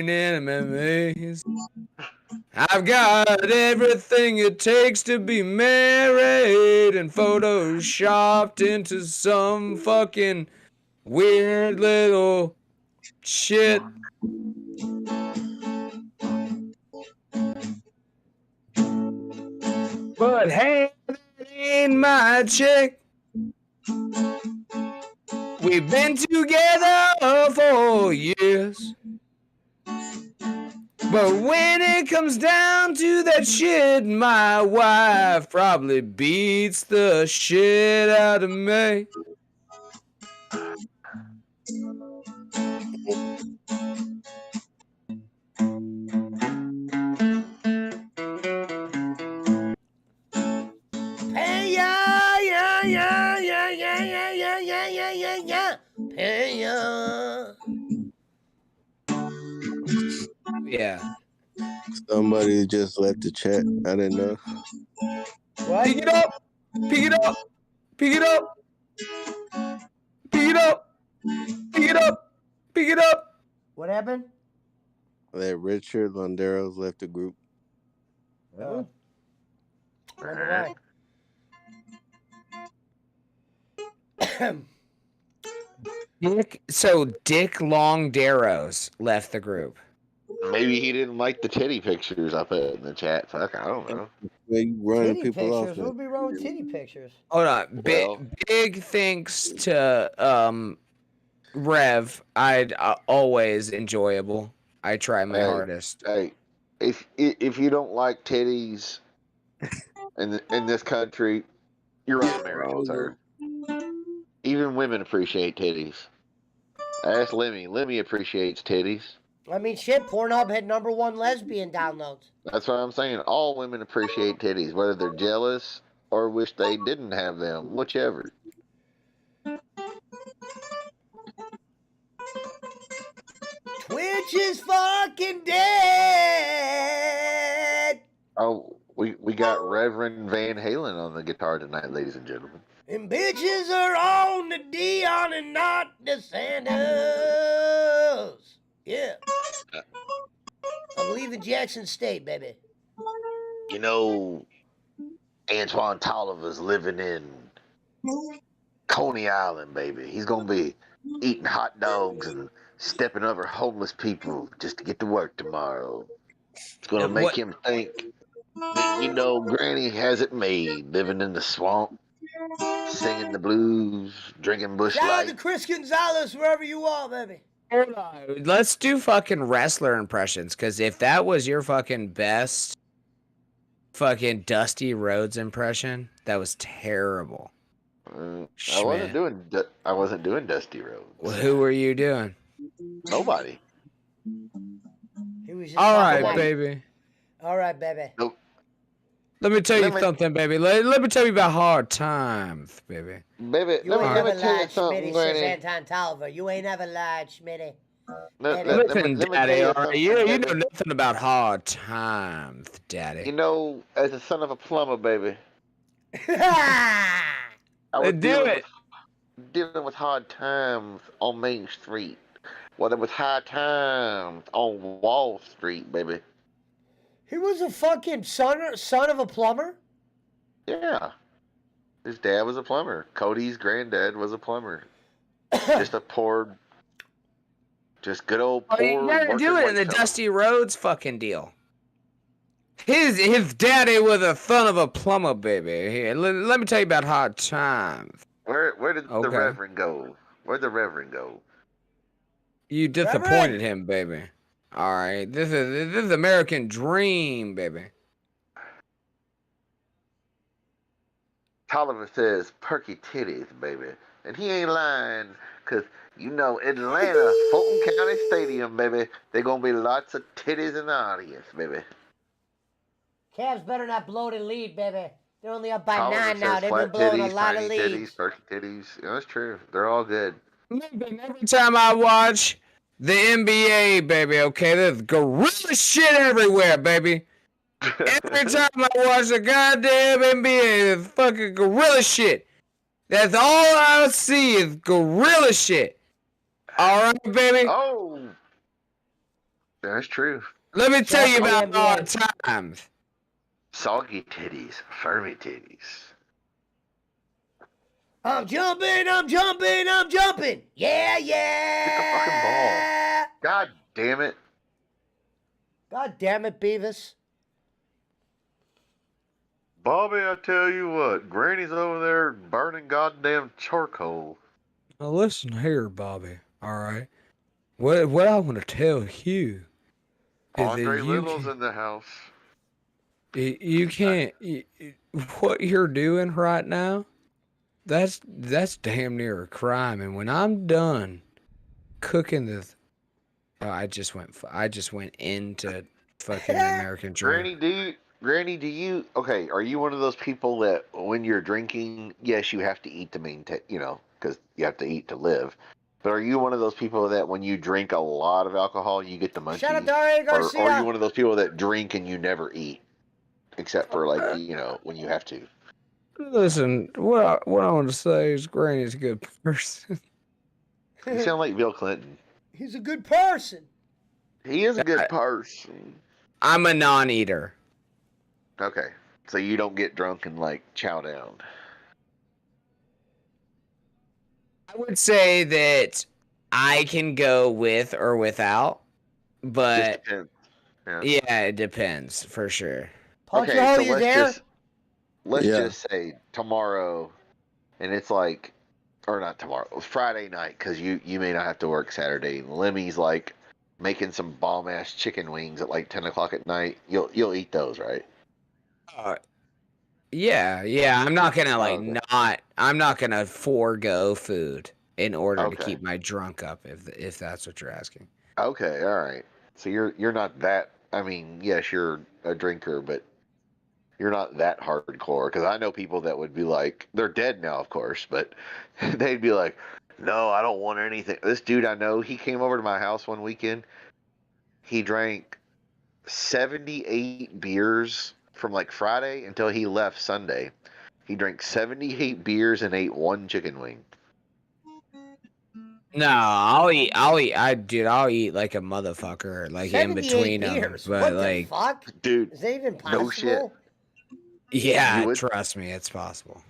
MMAs. I've got everything it takes to be married and photoshopped into some fucking weird little shit. But hey, that ain't my chick. We've been together for years. But when it comes down to that shit, my wife probably beats the shit out of me. Hey, yeah. Hey, Yeah. Somebody just left the chat. I didn't know. What? Pick it up. Pick it up. Pick it up. Pick it up. Pick it up. Pick it up. What happened? That Richard Londeros left the group. Wonder why. Dick Longdarrows left the group. Maybe he didn't like the titty pictures I put in the chat. Fuck, I don't know. Titty pictures? What would be wrong with titty pictures? Hold on. Big thanks to Rev. I'd always enjoyable. I try my hardest. Hey, if you don't like titties in this country, you're un-American, sir. Even women appreciate titties. Ask Lemmy. Lemmy appreciates titties. I mean, shit, Pornhub had #1 lesbian downloads. That's what I'm saying. All women appreciate titties, whether they're jealous or wish they didn't have them, whichever. Twitch is fucking dead. Oh, we got Reverend Van Halen on the guitar tonight, ladies and gentlemen. And bitches are on the Dion and not the Sanders. Yeah. I'm leaving Jackson State, baby. You know, Antoine Tolliver's living in Coney Island, baby. He's going to be eating hot dogs and stepping over homeless people just to get to work tomorrow. It's going to make him think that, you know, Granny has it made, living in the swamp, singing the blues, drinking Busch Light. Shout out to Chris Gonzalez, wherever you are, baby. Hold on. Let's do fucking wrestler impressions, because if that was your fucking best fucking Dusty Rhodes impression, that was terrible. I wasn't doing Dusty Rhodes. Well, who were you doing? Nobody. He was just All right, baby. All right, baby. Nope. Let me tell you something, baby. Let me tell you about hard times, baby. Baby, let me tell you something, Granny. Says Anton Tolliver. You ain't never lied, Schmitty. Listen, Daddy, all right, you know nothing about hard times, Daddy. You know, as a son of a plumber, baby. Dealing with hard times on Main Street. Well, there was hard times on Wall Street, baby. He was a fucking son of a plumber? Yeah. His dad was a plumber. Cody's granddad was a plumber. Just good old poor. You gotta do it in the Dusty Rhodes fucking deal. His daddy was a son of a plumber, baby. Here, let me tell you about hard times. Where did the Reverend go? Where'd the Reverend go? You disappointed him, baby. All right, this is American Dream, baby. Tolliver says perky titties, baby, and he ain't lying, cause you know Atlanta, Fulton County Stadium, baby. There gonna be lots of titties in the audience, baby. Cavs better not blow the lead, baby. They're only up by Tolliver 9 now. They've been blowing a lot of leads. Perky titties, yeah, that's true. They're all good. Every time I watch the NBA, baby, okay, there's gorilla shit everywhere, baby. Every time I watch the goddamn NBA, there's fucking gorilla shit. That's all I see is gorilla shit. All right, baby? Oh, that's true. Let me tell you about hard times. Soggy titties, firmy titties. I'm jumping. Yeah. Get the fucking ball. God damn it. God damn it, Beavis. Bobby, I tell you what, Granny's over there burning goddamn charcoal. Now listen here, Bobby, all right? What I want to tell you is Andre that Little's in the house. You can't... what you're doing right now, that's damn near a crime. And when I'm done cooking this... Oh, I just went into fucking American Dream. Granny, do you... Okay, are you one of those people that when you're drinking, yes, you have to eat to maintain, because you have to eat to live. But are you one of those people that when you drink a lot of alcohol, you get the munchies? Shout out to R.A. Garcia. Or are you one of those people that drink and you never eat? Except for, when you have to. Listen, what I want to say is Granny's a good person. You sound like Bill Clinton. He's a good person. He is a good person. I'm a non-eater. Okay. So you don't get drunk and, chow down. would say that I can go with or without, but yeah, it depends for sure. Punch, okay, so let's just say tomorrow, and it's like, or not tomorrow, it's Friday night, because you may not have to work Saturday. Lemmy's like making some bomb ass chicken wings at like 10 o'clock at night. You'll eat those, right? Yeah. I'm not gonna I'm not gonna forego food in order to keep my drunk up, if that's what you're asking. Okay, all right. So you're not that. I mean, yes, you're a drinker, but you're not that hardcore. Because I know people that would be like, they're dead now, of course, but they'd be like, no, I don't want anything. This dude I know, he came over to my house one weekend. He drank 78 beers from like Friday until he left Sunday. He drank 78 beers and ate one chicken wing. No, I'll eat like a motherfucker, like in between beers. Them. But what like, the fuck? Dude, is that even possible? No shit. Yeah, trust me, it's possible.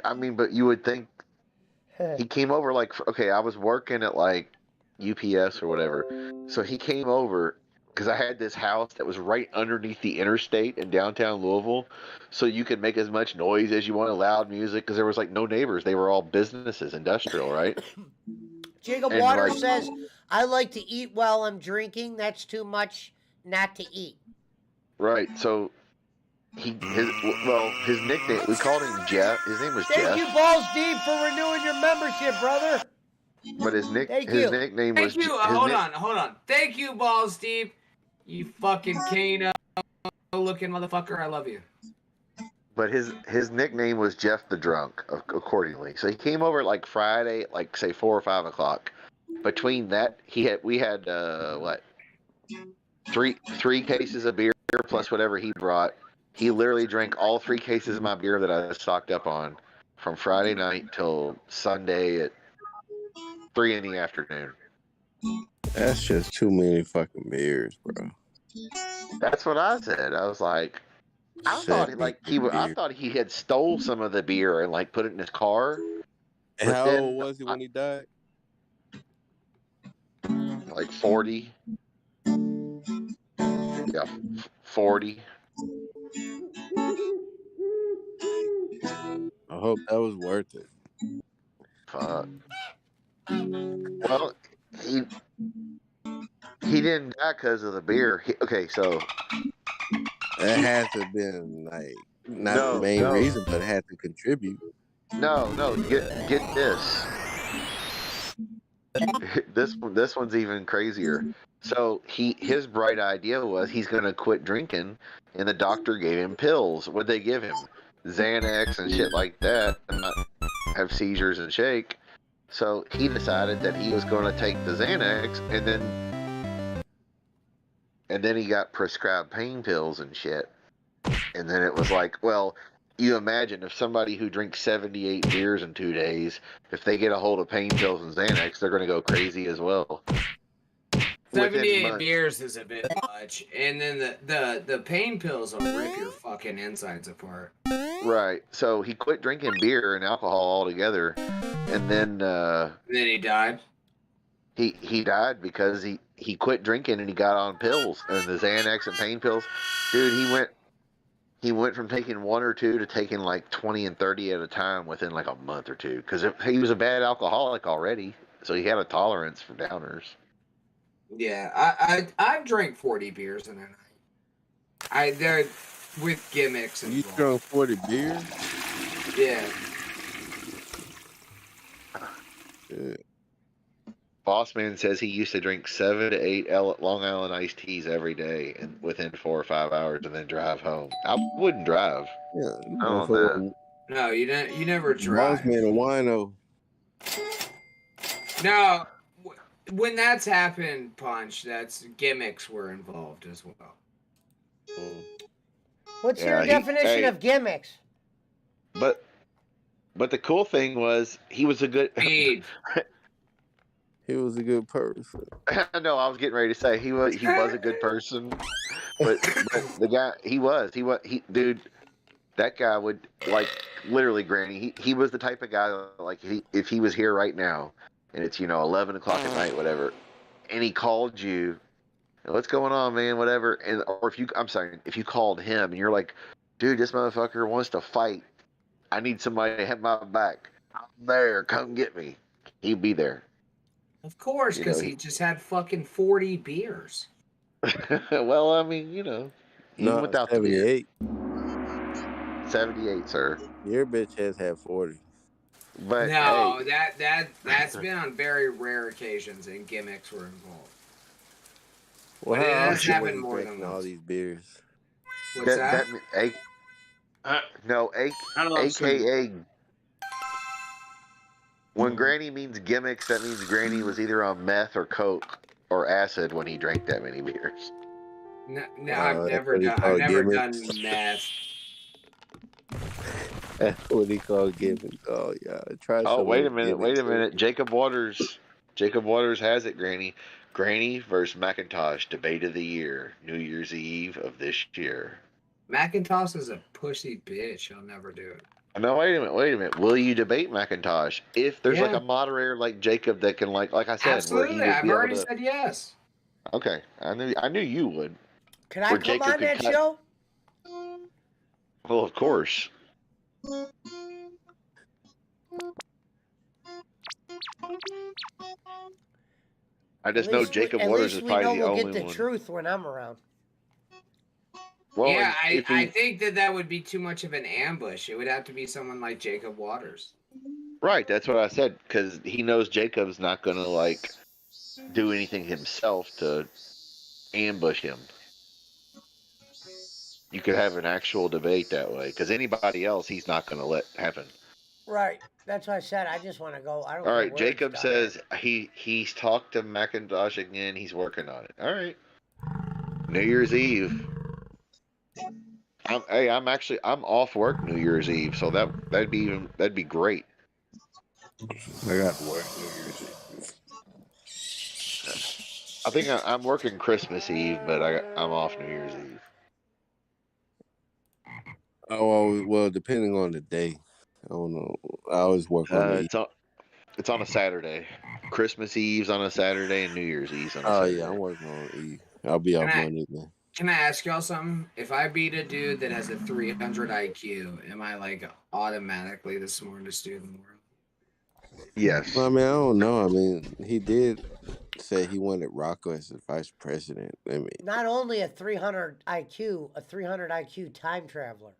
I mean, but you would think he came over like, okay, I was working at like UPS or whatever, so he came over because I had this house that was right underneath the interstate in downtown Louisville, so you could make as much noise as you wanted, loud music, because there was like no neighbors. They were all businesses, industrial, right? Jacob Waters says, I like to eat while I'm drinking. That's too much not to eat. Right, so his nickname, we called him Jeff. His name was Jeff. Thank you, Balls Deep, for renewing your membership, brother. But his nickname was... Thank you, hold on. Thank you, Balls Deep. You fucking Kano looking motherfucker, I love you. But his nickname was Jeff the Drunk, accordingly. So he came over like Friday, like say 4 or 5 o'clock. Between that, we had three cases of beer plus whatever he brought. He literally drank all 3 cases of my beer that I stocked up on from Friday night till Sunday at 3 in the afternoon. That's just too many fucking beers, bro. That's what I said. I was like, I thought he had stole some of the beer and like put it in his car. How old was he when he died? Like 40. Yeah, 40. I hope that was worth it. Fuck. Well, he didn't die because of the beer. So it has to have been like not the main reason, but it had to contribute. No, get this. This one's even crazier. So his bright idea was he's gonna quit drinking, and the doctor gave him pills. What'd they give him? Xanax and shit like that, and not have seizures and shake. So he decided that he was going to take the Xanax, and then he got prescribed pain pills and shit. And then it was like, well, you imagine if somebody who drinks 78 beers in 2 days, if they get a hold of pain pills and Xanax, they're going to go crazy as well. 78 beers is a bit much, and then the pain pills will rip your fucking insides apart. Right. So he quit drinking beer and alcohol altogether, and then he died. He died because he quit drinking and he got on pills, and the Xanax and pain pills. Dude, he went from taking 1 or 2 to taking like 20 and 30 at a time within like a month or two, because he was a bad alcoholic already, so he had a tolerance for downers. Yeah, I've drank 40 beers in a night. They're with gimmicks. You drank 40 beers? Yeah. Good. Bossman says he used to drink 7 to 8 Long Island iced teas every day, and within 4 or 5 hours, and then drive home. I wouldn't drive. Yeah, no, you never drive. Bossman a wino. No. When that's happened, Punch, that's gimmicks were involved as well. What's your definition of gimmicks? But the cool thing was he was a good. He was a good person. No, I was getting ready to say he was a good person, but the guy dude, that guy would like literally, Granny. He was the type of guy like if he was here right now, and it's 11 o'clock at night, whatever, and he called you, what's going on, man, whatever, and or if you called him and you're like, dude, this motherfucker wants to fight. I need somebody to have my back. I'm there. Come get me. He'd be there. Of course, because he just had fucking 40 beers. Well, I mean, even without 78. the beer. 78, sir. Your bitch has had 40. But no, hey. that's been on very rare occasions, and gimmicks were involved. Well, but it how has often happened was more he than drinking all once. these beers? What's that? AKA. When Granny means gimmicks, that means Granny was either on meth or coke or acid when he drank that many beers. No, I've never done meth. That's what he called gimmicks. Oh yeah, try. Oh, wait a minute. Jacob Waters has it, Granny. Granny versus Macintosh, debate of the year, New Year's Eve of this year. Macintosh is a pussy bitch. I'll never do it. No, wait a minute. Will you debate Macintosh? If there's like a moderator like Jacob that can like I said, absolutely, I've already said yes. Okay, I knew you would. Can I come on that show? Well, of course. I just know Jacob Waters is probably the only one. We'll get the truth when I'm around. Well, yeah, I think that would be too much of an ambush. It would have to be someone like Jacob Waters. Right, that's what I said, because he knows Jacob's not going to, do anything himself to ambush him. You could have an actual debate that way, because anybody else he's not going to let happen. Right, that's what I said. I just want to go. I don't. All right, Jacob says he's talked to Macintosh again. He's working on it. All right. New Year's Eve. I'm off work New Year's Eve, so that'd be great. I got to work New Year's Eve. I think I'm working Christmas Eve, but I'm off New Year's Eve. Oh well, depending on the day. I don't know. I always work on the Eve. It's on a Saturday. Christmas Eve's on a Saturday and New Year's Eve's on a Saturday. Oh yeah, I'm working on Eve. I'll be off Monday then. Can I ask y'all something? If I beat a dude that has a 300 IQ, am I automatically the smartest dude in the world? Yes. Well, I mean, I don't know. I mean, he did say he wanted Rocco as the vice president. I mean, not only a 300 IQ, a 300 IQ time traveler.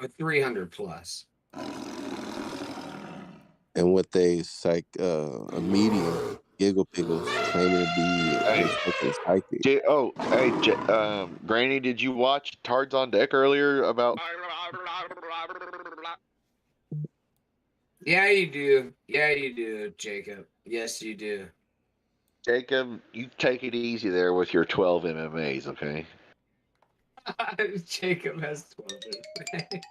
A 300 plus. And what they a medium Giggle Pickles claiming to be his psychic. Granny, did you watch Tards on Deck earlier about? Yeah, you do. Yeah, you do, Jacob. Yes, you do. Jacob, you take it easy there with your 12 MMAs, okay? Jacob has 12 MMAs.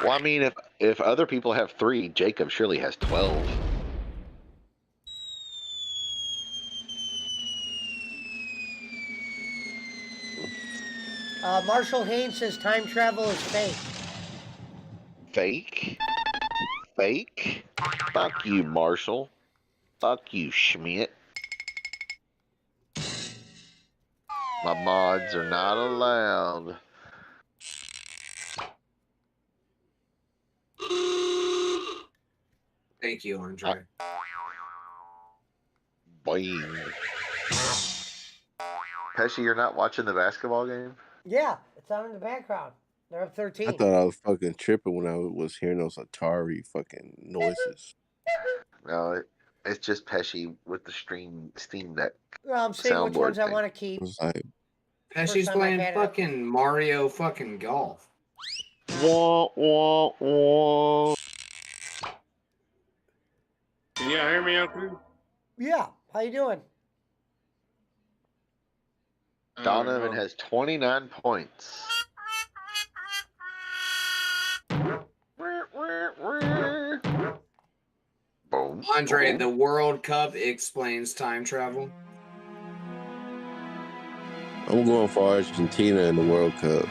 Well, I mean, if other people have 3, Jacob surely has 12. Marshall Haynes says time travel is fake. Fake? Fake? Fuck you, Marshall. Fuck you, Schmidt. My mods are not allowed. Thank you, Andre. Boing. Pesci, you're not watching the basketball game? Yeah, it's on in the background. They're up 13. I thought I was fucking tripping when I was hearing those Atari fucking noises. No, it's just Pesci with the Steam Deck. Well, I'm saying which ones I want to keep. Pesci's playing fucking Mario fucking golf. Wah, wah, wah. Can y'all hear me out there? Yeah. How you doing? Donovan has 29 points. Boom. Andre, the World Cup explains time travel. I'm going for Argentina in the World Cup.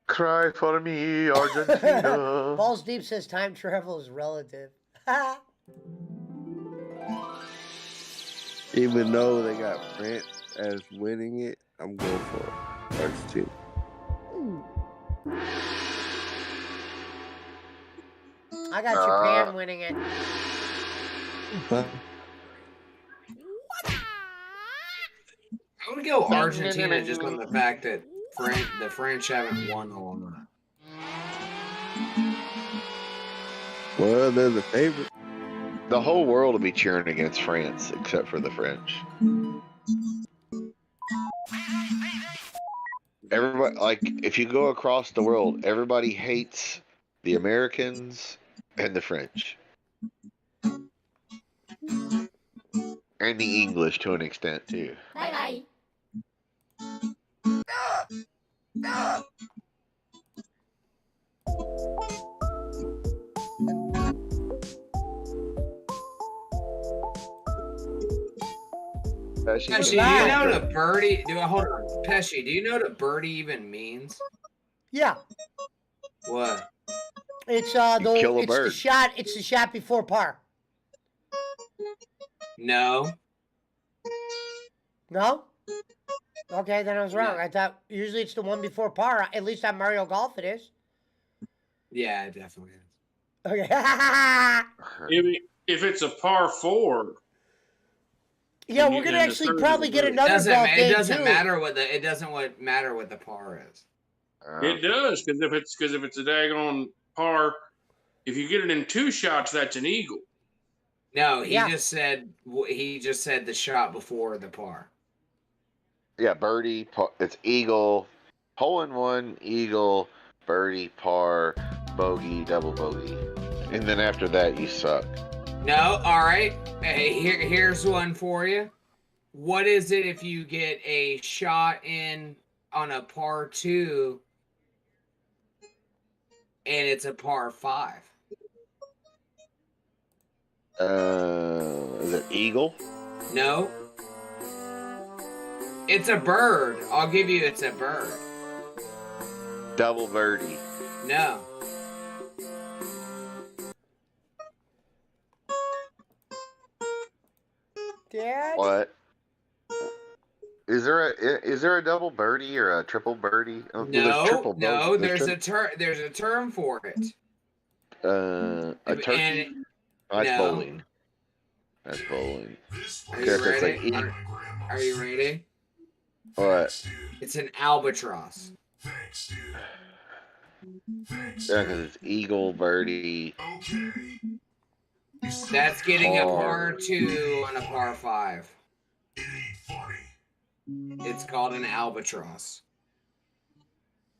Cry for me, Argentina. Balls Deep says time travel is relative. Even though they got France as winning it, I'm going for Argentina. I got Japan winning it. Huh? I would go Argentina just on the fact that the French haven't won a long. Well, they're the favorite. The whole world will be cheering against France, except for the French. Everybody, like, if you go across the world, everybody hates the Americans and the French. And the English to an extent, too. Bye-bye. Pesci, do you know what a birdie? Hold on, Pesci. Do you know what a birdie even means? Yeah. What? It's kill a it's bird. the shot. It's the shot before par. No. No. Okay, then I was wrong. No. I thought usually it's the one before par. At least on Mario Golf, it is. Yeah, it definitely is. Okay. If it's a par 4. Yeah, we're gonna actually probably get another golf game It doesn't too. matter what matter what the par is. It does, because if it's a daggone par, if you get it in 2 shots, that's an eagle. No, he just said the shot before the par. Yeah, birdie, it's eagle, hole in one, eagle, birdie, par, bogey, double bogey. And then after that, you suck. No, all right. Hey, here's one for you. What is it if you get a shot in on a par 2 and it's a par 5? Is it eagle? No. It's a bird. I'll give you it's a bird. Double birdie. No. Dad? What? Is there a double birdie or a triple birdie? Oh, No, there's a term for it. A turkey? That's bowling. That's bowling. Are you ready? Are you ready? What? It's an albatross. Yeah, because it's eagle, birdie. That's getting a par 2 on a par 5. It's called an albatross.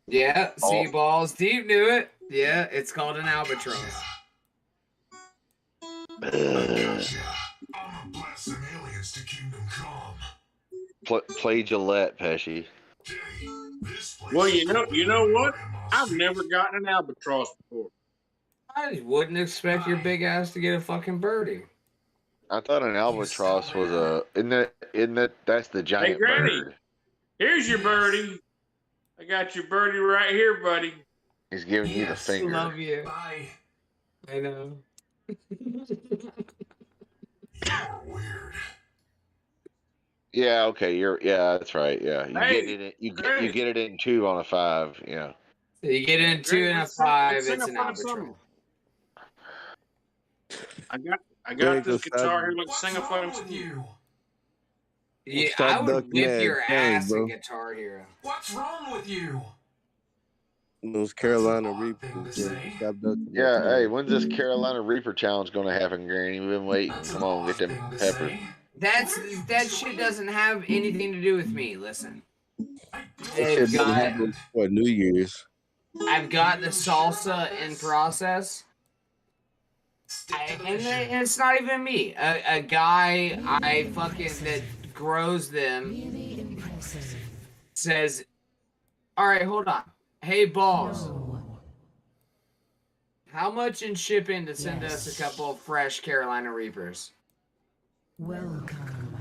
Yeah, see, Balls Deep knew it. Yeah, it's called an albatross. Play Gillette, Pesci. Well, you know what? I've never gotten an albatross before. I wouldn't expect your big ass to get a fucking birdie. I thought an albatross was that's the giant Hey, Granny, bird. Here's your birdie. I got your birdie right here, buddy. He's giving you the finger. Love you. Bye. I know. You're weird. Yeah, okay, that's right. Yeah. You get it in 2 on a 5, yeah. So you get in 2 and a 5, it's an albatross. I got this guitar here. Let's sing a fucking song. Yeah, I would whip your ass in Guitar Hero. What's wrong with you? Those Carolina Reapers. Yeah, hey, when's this Carolina Reaper challenge going to happen, Granny? We've been waiting. Come on, get them peppers. That shit doesn't have anything to do with me. Listen, It doesn't happen for New Year's. I've got the salsa in process, and it's not even me. A guy that grows them says, "All right, hold on. Hey, Balls, how much in shipping to send us a couple of fresh Carolina Reapers?" Welcome.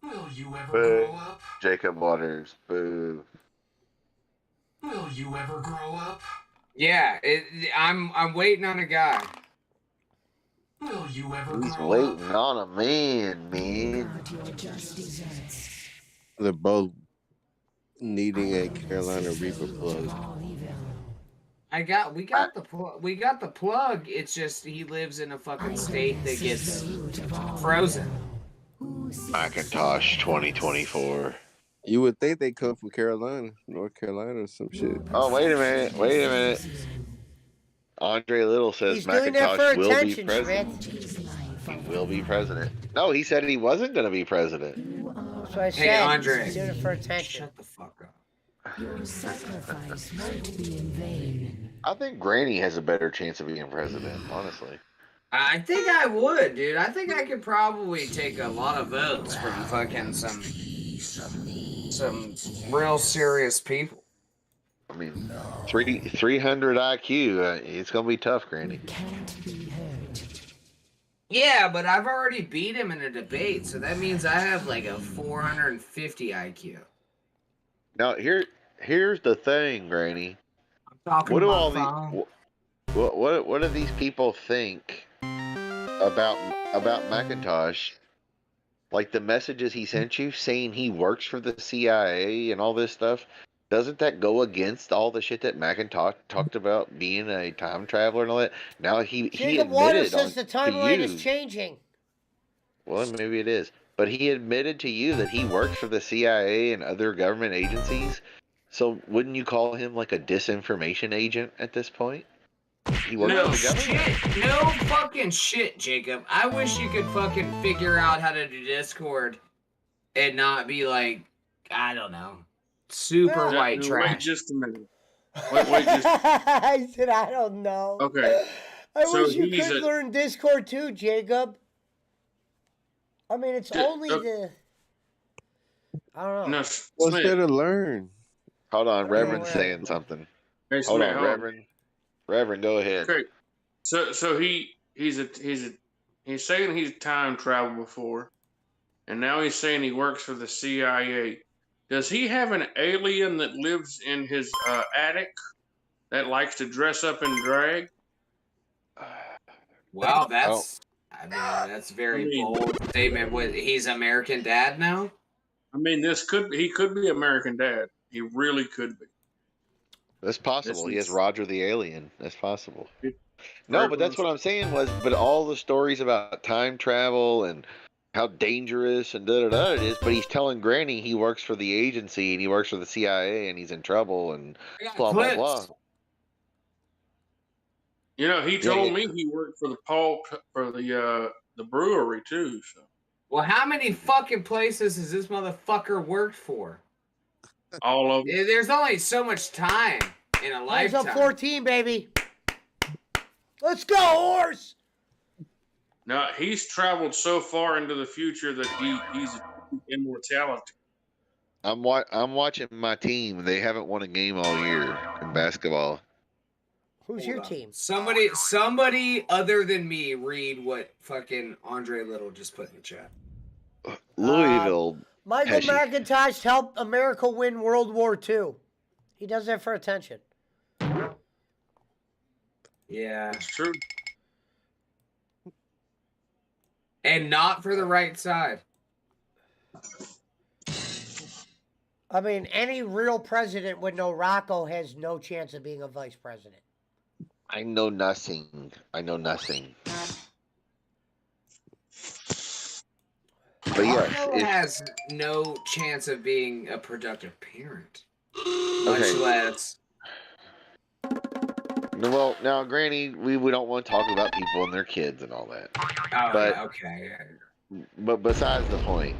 Will you ever Boo. grow up? Jacob Waters. Boo. Will you ever grow up? Yeah, I'm waiting on a guy. Will you ever He's grow waiting up? on a man. They're both needing a Carolina Reaper plug. We got the plug. It's just he lives in a fucking state that gets frozen. Macintosh 2024. You would think they come from Carolina, North Carolina, or some shit. Oh, wait a minute. Andre Little says He's doing that Macintosh for will be attention, president. Schmidt. He will be president. No, he said he wasn't going to be president. That's what I said. Hey, Andre. He's doing it for attention. Shut the fuck up. Your sacrifice won't be in vain. I think Granny has a better chance of being president, honestly. I think I would, dude. I think I could probably take a lot of votes from fucking some real serious people. I mean, 300 IQ. It's going to be tough, Granny. Can't be hurt. Yeah, but I've already beat him in a debate, so that means I have like a 450 IQ. Now, here's the thing, Granny. I'm talking What do about all phone. these what do these people think about Macintosh? Like the messages he sent you saying he works for the CIA and all this stuff, doesn't that go against all the shit that Macintosh talked about being a time traveler and all that? Now he Jacob Waters admitted says the to timeline you. is changing. Well, maybe it is, but he admitted to you that he works for the CIA and other government agencies. So wouldn't you call him like a disinformation agent at this point? He works No for the government. shit. No fucking shit, Jacob. I wish you could fucking figure out how to do Discord and not be like, I don't know, super Well, white Wait trash. just a minute. Wait just. I said, I don't know. Okay. I So wish you he's could learn Discord too, Jacob. I mean, it's only the. I don't know. No, What's Smith. there to learn? Hold on, Okay, Reverend's whatever. saying something. Hey, Hold Smith, on, Reverend. Reverend, go ahead. Okay. So he's saying he's time traveled before, and now he's saying he works for the CIA. Does he have an alien that lives in his attic that likes to dress up in drag? Wow, that's very bold statement. What, he's American Dad now? I mean, he could be American Dad. He really could be. That's possible. He has Roger the alien. That's possible. No, Right, but that's what I'm saying but all the stories about time travel and how dangerous and da-da-da it is, but he's telling Granny he works for the agency and he works for the CIA and he's in trouble and blah, blah, blah. You know, he told me he worked for the brewery too. So. Well, how many fucking places has this motherfucker worked for? All of them. There's only so much time in a Hands lifetime. up 14, baby. Let's go, horse. Now he's traveled so far into the future that he's immortality. I'm watching my team. They haven't won a game all year in basketball. Who's your team? Somebody other than me read what fucking Andre Little just put in the chat. Louisville. Michael Pesci. McIntosh helped America win World War II. He does that for attention. Yeah. That's true. And not for the right side. I mean, any real president would know Rocco has no chance of being a vice president. I know nothing. But Rocco yes, has no chance of being a productive parent. Much less. well, now, Granny, we don't want to talk about people and their kids and all that. Oh, But- yeah, okay. But besides the point,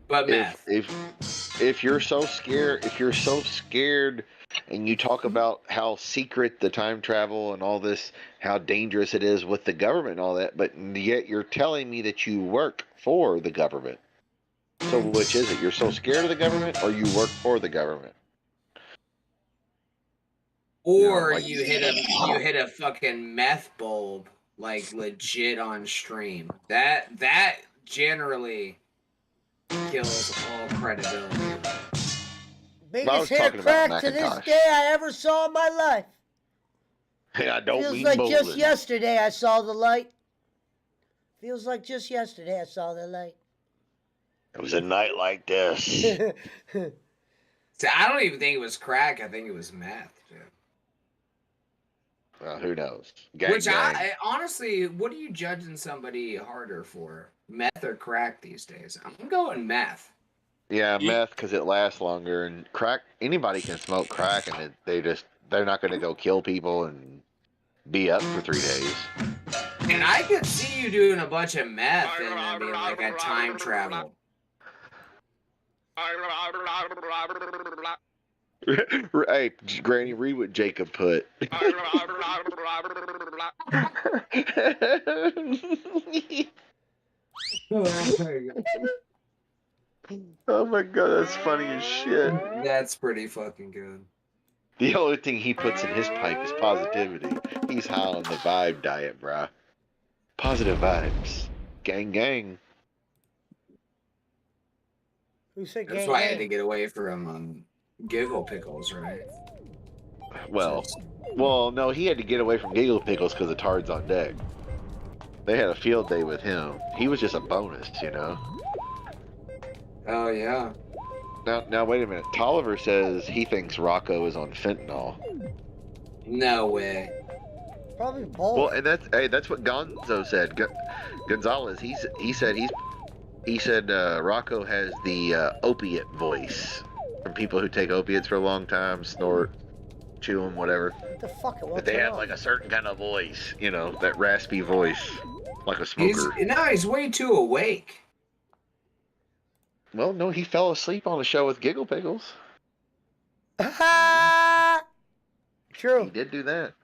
But meth. if you're so scared and you talk about how secret the time travel and all this, how dangerous it is with the government and all that, but yet you're telling me that you work for the government. So which is it? You're so scared of the government or you work for the government? Or like- you hit a fucking meth bulb, like legit on stream. That generally kills all credibility. Biggest hair crack to this day I ever saw in my life. Hey, I don't Feels mean like bowling. just yesterday I saw the light. Feels like just yesterday I saw the light. It was a night like this. See, I don't even think it was crack. I think it was meth. Well, who knows? Gang, Which gang. I honestly, what are you judging somebody harder for, meth or crack these days? I'm going meth. Yeah, meth because it lasts longer, and crack. Anybody can smoke crack, and they're not going to go kill people and be up for 3 days. And I could see you doing a bunch of meth and then being like a time travel. Hey, Granny, read what Jacob put. Oh my god, that's funny as shit. That's pretty fucking good. The only thing he puts in his pipe is positivity. He's high on the vibe diet, bruh. Positive vibes. Gang, gang. Who said That's gang, why I gang? had to get away from Giggle Pickles, right? Well, no, he had to get away from Giggle Pickles because of Tards on Deck. They had a field day with him. He was just a bonus, you know? Oh, yeah. Now wait a minute. Tolliver says he thinks Rocco is on fentanyl. No way. Probably both. Well, and that's what Gonzo said. Gonzalez, he said Rocco has the opiate voice from people who take opiates for a long time, snort, chew them, whatever. What the fuck? But they have like a certain kind of voice, you know, that raspy voice, like a smoker. He's way too awake. Well, no, he fell asleep on the show with Giggle Pickles. True. He did do that.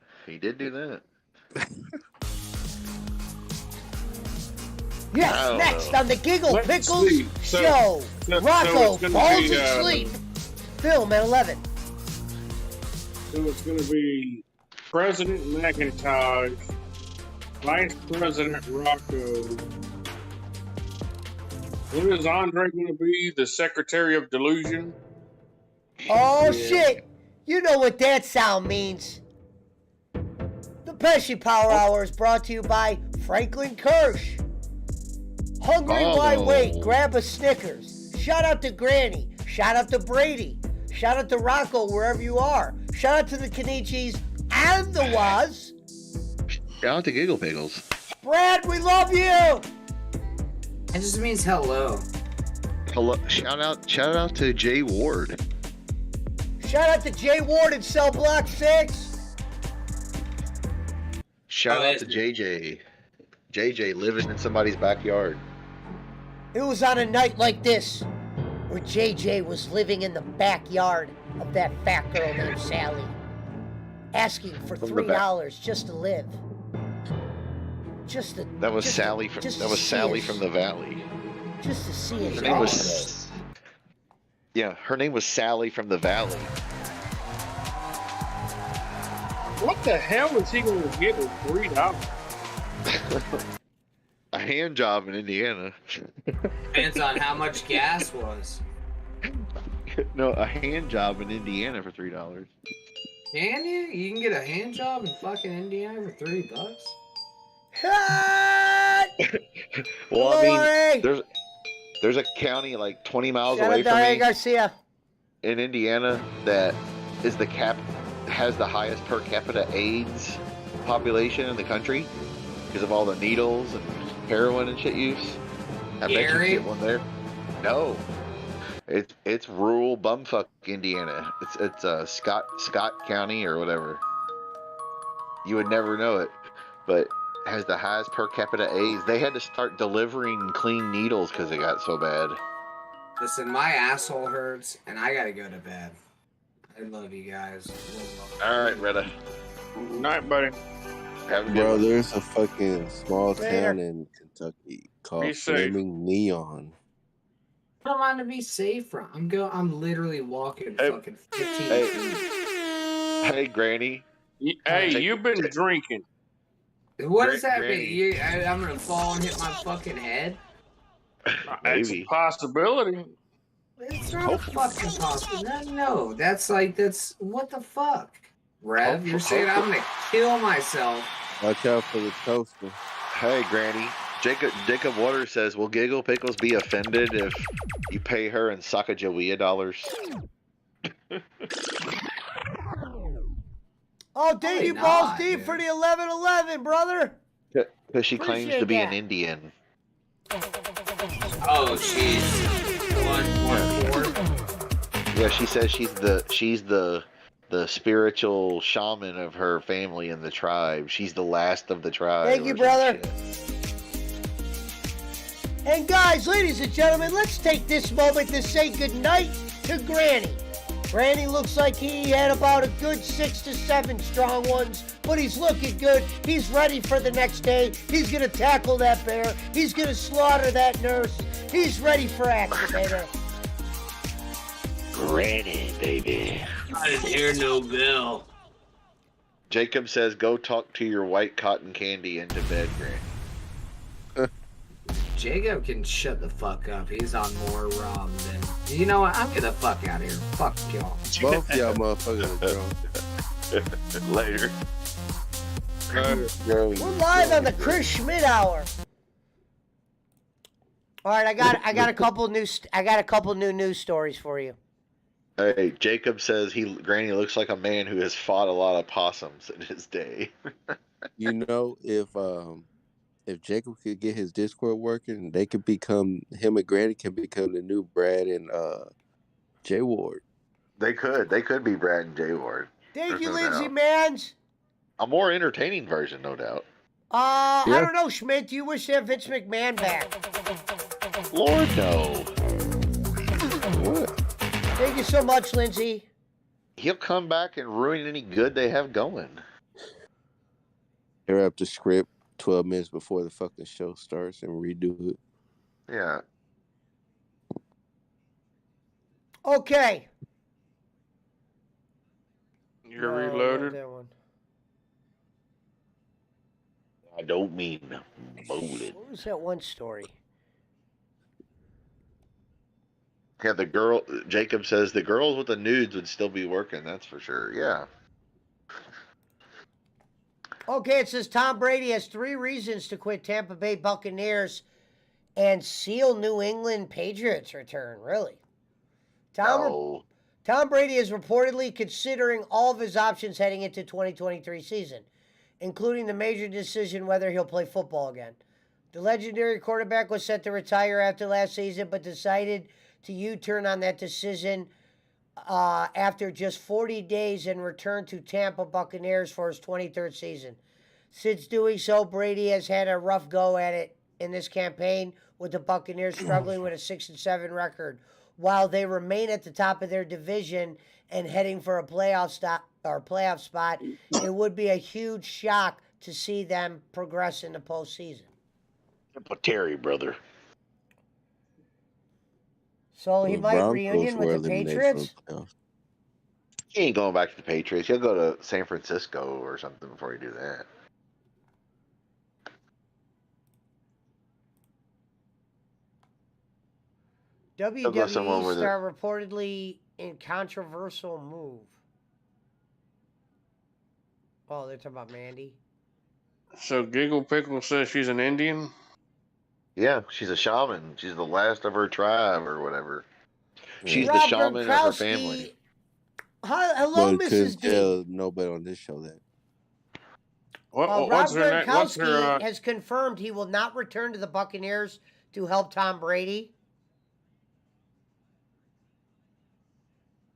Yes, next on the Giggle Pickles show, Rocco falls asleep. Film at 11. So it's going to be President McIntosh, Vice President Rocco. When is Andre going to be the Secretary of Delusion? Oh, shit. You know what that sound means. The Pesci Power Hour is brought to you by Franklin Kirsch. Hungry, why wait? Grab a Snickers. Shout out to Granny. Shout out to Brady. Shout out to Rocco, wherever you are. Shout out to the Kenichis and the Waz. Shout out to Giggle Pickles. Brad, we love you. It just means hello. Hello. Shout out to Jay Ward. Shout out to Jay Ward in Cell Block 6. Shout out to JJ. JJ living in somebody's backyard. It was on a night like this where JJ was living in the backyard of that fat girl named Sally, asking for $3 just to live. That was Sally from the Valley. Just to see his Her name was her name was Sally from the Valley. What the hell is he going to get with $3? A hand job in Indiana. Depends on how much gas was. No, a hand job in Indiana for $3. Can you? You can get a hand job in fucking Indiana for $3? Well, I mean, there's a county like 20 miles away from me Garcia in Indiana that is has the highest per capita AIDS population in the country because of all the needles and heroin and shit use. I bet you can get one there. No, it's rural bumfuck Indiana. It's Scott County or whatever. You would never know it, but has the highest per capita AIDS. They had to start delivering clean needles because it got so bad. Listen, my asshole hurts, and I gotta go to bed. I love you guys. All right, Retta. Good night, buddy. Bro, there's a fucking small town in Kentucky called Flaming Neon. I don't want to be safe from. I'm literally walking fucking 15 feet. Hey, Granny. Hey, you've been drinking. What does that mean? I'm gonna fall and hit my fucking head? It's a possibility. It's not a fucking possibility. No, that's what the fuck, Rev? You're saying I'm gonna kill myself. Watch out for the toaster. Hey, Granny. Jacob Waters says, "Will Giggle Pickles be offended if you pay her in Sacagawea dollars?" Oh, thank you, Balls Deep, for the 1111, brother. Because she claims to be an Indian. Oh, she's 114. Yeah, she says she's the spiritual shaman of her family and the tribe. She's the last of the tribe. Thank you, brother. And guys, ladies and gentlemen, let's take this moment to say goodnight to Granny. Granny looks like he had about a good 6 to 7 strong ones, but he's looking good. He's ready for the next day. He's going to tackle that bear. He's going to slaughter that nurse. He's ready for action, baby. Granny, baby. I didn't hear no bell. Jacob says, "Go talk to your white cotton candy into bed, Granny." Jacob can shut the fuck up. He's on more rum than... You know what? I'm getting the fuck out of here. Fuck y'all. Both y'all motherfuckers are drunk. Later. We're live on the Chris Schmidt Hour. All right, I got a couple new news stories for you. Hey, Jacob says Granny looks like a man who has fought a lot of possums in his day. You know, if Jacob could get his Discord working, him and Granny can become the new Brad and Jay Ward. They could be Brad and Jay Ward. Thank you, Lindsay Mans. A more entertaining version, no doubt. I don't know, Schmidt. Do you wish to have Vince McMahon back? Lord, no. What? Thank you so much, Lindsay. He'll come back and ruin any good they have going. Tear up the script 12 minutes before the fucking show starts and redo it. Yeah. Okay. You're reloaded. That one. I don't mean molded. What was that one story? Yeah, Jacob says the girls with the nudes would still be working, that's for sure. Yeah. Okay, it says Tom Brady has 3 reasons to quit Tampa Bay Buccaneers and seal New England Patriots return. Really? Tom Brady is reportedly considering all of his options heading into 2023 season, including the major decision whether he'll play football again. The legendary quarterback was set to retire after last season, but decided to U-turn on that decision after just 40 days and return to Tampa Buccaneers for his 23rd season. Since doing so, Brady has had a rough go at it in this campaign, with the Buccaneers struggling with a 6-7 record. While they remain at the top of their division and heading for a playoff spot, it would be a huge shock to see them progress in the postseason. But Terry, brother. So he might reunion with the Patriots? He ain't going back to the Patriots. He'll go to San Francisco or something before he do that. WWE star reportedly in controversial move. Oh, they're talking about Mandy. So Giggle Pickle says she's an Indian? Yeah, she's a shaman. She's the last of her tribe or whatever. She's the shaman of her family. Hello, Mrs. D. Nobody on this show that. Rob Gronkowski has confirmed he will not return to the Buccaneers to help Tom Brady.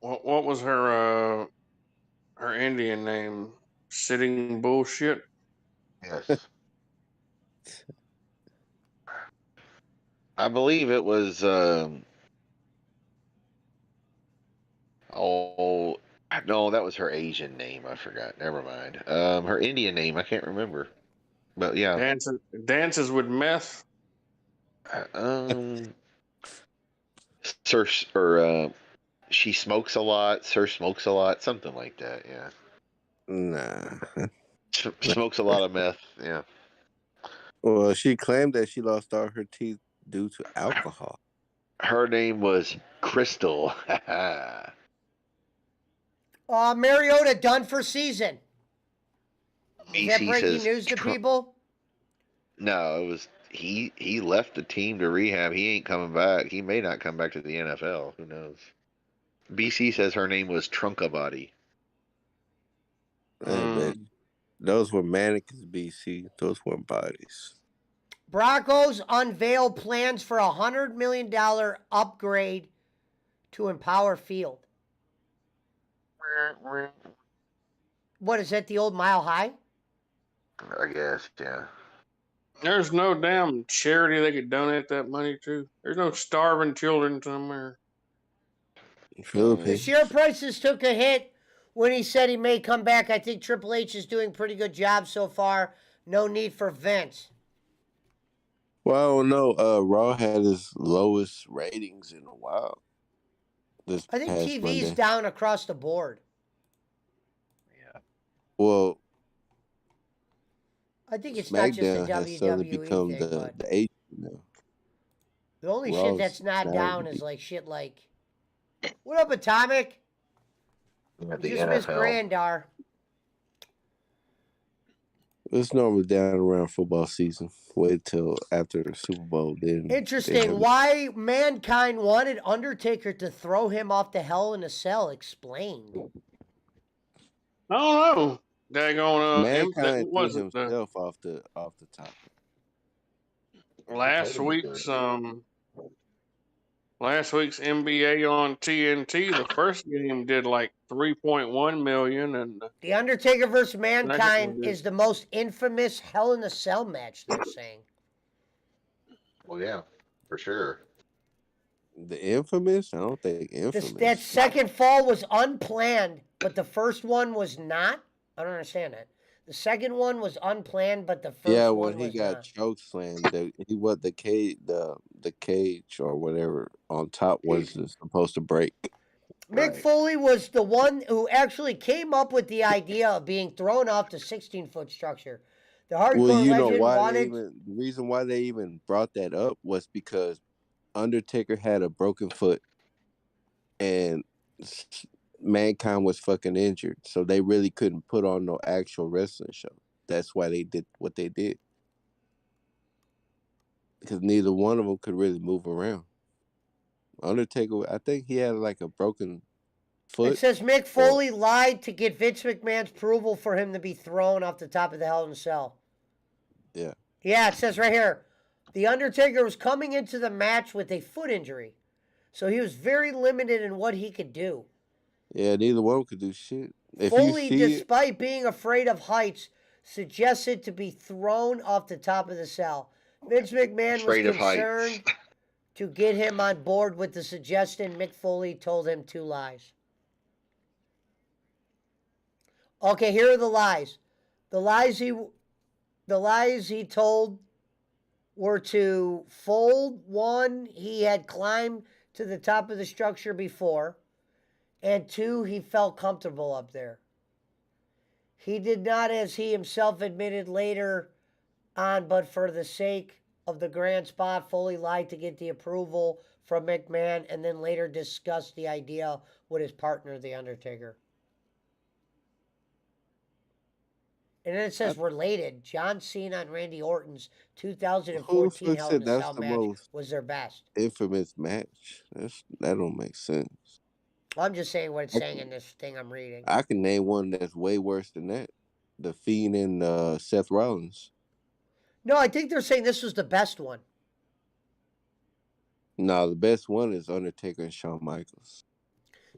What was her Indian name? Sitting Bullshit? Yes. I believe it was no, that was her Asian name. I forgot. Never mind. Her Indian name, I can't remember. But yeah. Dances with meth. Sir, or she smokes a lot. Sir smokes a lot. Something like that. Yeah. Nah. Smokes a lot of meth. Yeah. Well, she claimed that she lost all her teeth due to alcohol. Her name was Crystal. Mariota done for season. Is that BC breaking says news to people? No, it was he left the team to rehab. He ain't coming back. He may not come back to the NFL. Who knows? BC says her name was Trunka Body. Hey, man, those were mannequins, BC. Those weren't bodies. Broncos unveil plans for $100 million upgrade to Empower Field. What is that? The old Mile High? I guess, yeah. There's no damn charity they could donate that money to. There's no starving children somewhere. The share prices took a hit when he said he may come back. I think Triple H is doing a pretty good job so far. No need for Vince. Well, no. Raw had his lowest ratings in a while. I think TV's down across the board. Yeah. Well, I think it's not just the WWE become thing, the H now. The only shit that's not down is like shit like, what up, Atomic? Just Miss Grandar. It's normally down around football season. Wait till after the Super Bowl. Then interesting. Why Mankind wanted Undertaker to throw him off the Hell in a Cell? Explained. I don't know. Daggone, Mankind threw himself off the top. Last week's NBA on TNT, the first game did like 3.1 million, and the Undertaker versus Mankind is the most infamous Hell in a Cell match. They're saying. Well, yeah, for sure. The infamous? I don't think infamous. That second fall was unplanned, but the first one was not. I don't understand that. The second one was unplanned, but the first one was not. Yeah, when he got choke slammed, the cage or whatever on top wasn't supposed to break. Mick Foley was the one who actually came up with the idea of being thrown off the 16-foot structure. The hardcore legend wanted. The reason why they even brought that up was because Undertaker had a broken foot, and Mankind was fucking injured, so they really couldn't put on no actual wrestling show. That's why they did what they did, because neither one of them could really move around. Undertaker, I think he had like a broken foot. It says Mick Foley lied to get Vince McMahon's approval for him to be thrown off the top of the Hell in a Cell. Yeah. Yeah, it says right here, The Undertaker was coming into the match with a foot injury, so he was very limited in what he could do. Yeah, neither one could do shit. Foley, despite being afraid of heights, suggested to be thrown off the top of the cell. Vince McMahon was concerned to get him on board with the suggestion. Mick Foley told him 2 lies. Okay, here are the lies. The lies he told were to fold. 1, he had climbed to the top of the structure before. And 2, he felt comfortable up there. He did not, as he himself admitted later on, but for the sake of the grand spot, Foley lied to get the approval from McMahon and then later discussed the idea with his partner, The Undertaker. And then it says related. John Cena and Randy Orton's 2014 Hell in a Cell match was their best. Infamous match. That don't make sense. I'm just saying what it's saying in this thing I'm reading. I can name one that's way worse than that. The Fiend and Seth Rollins. No, I think they're saying this was the best one. No, the best one is Undertaker and Shawn Michaels.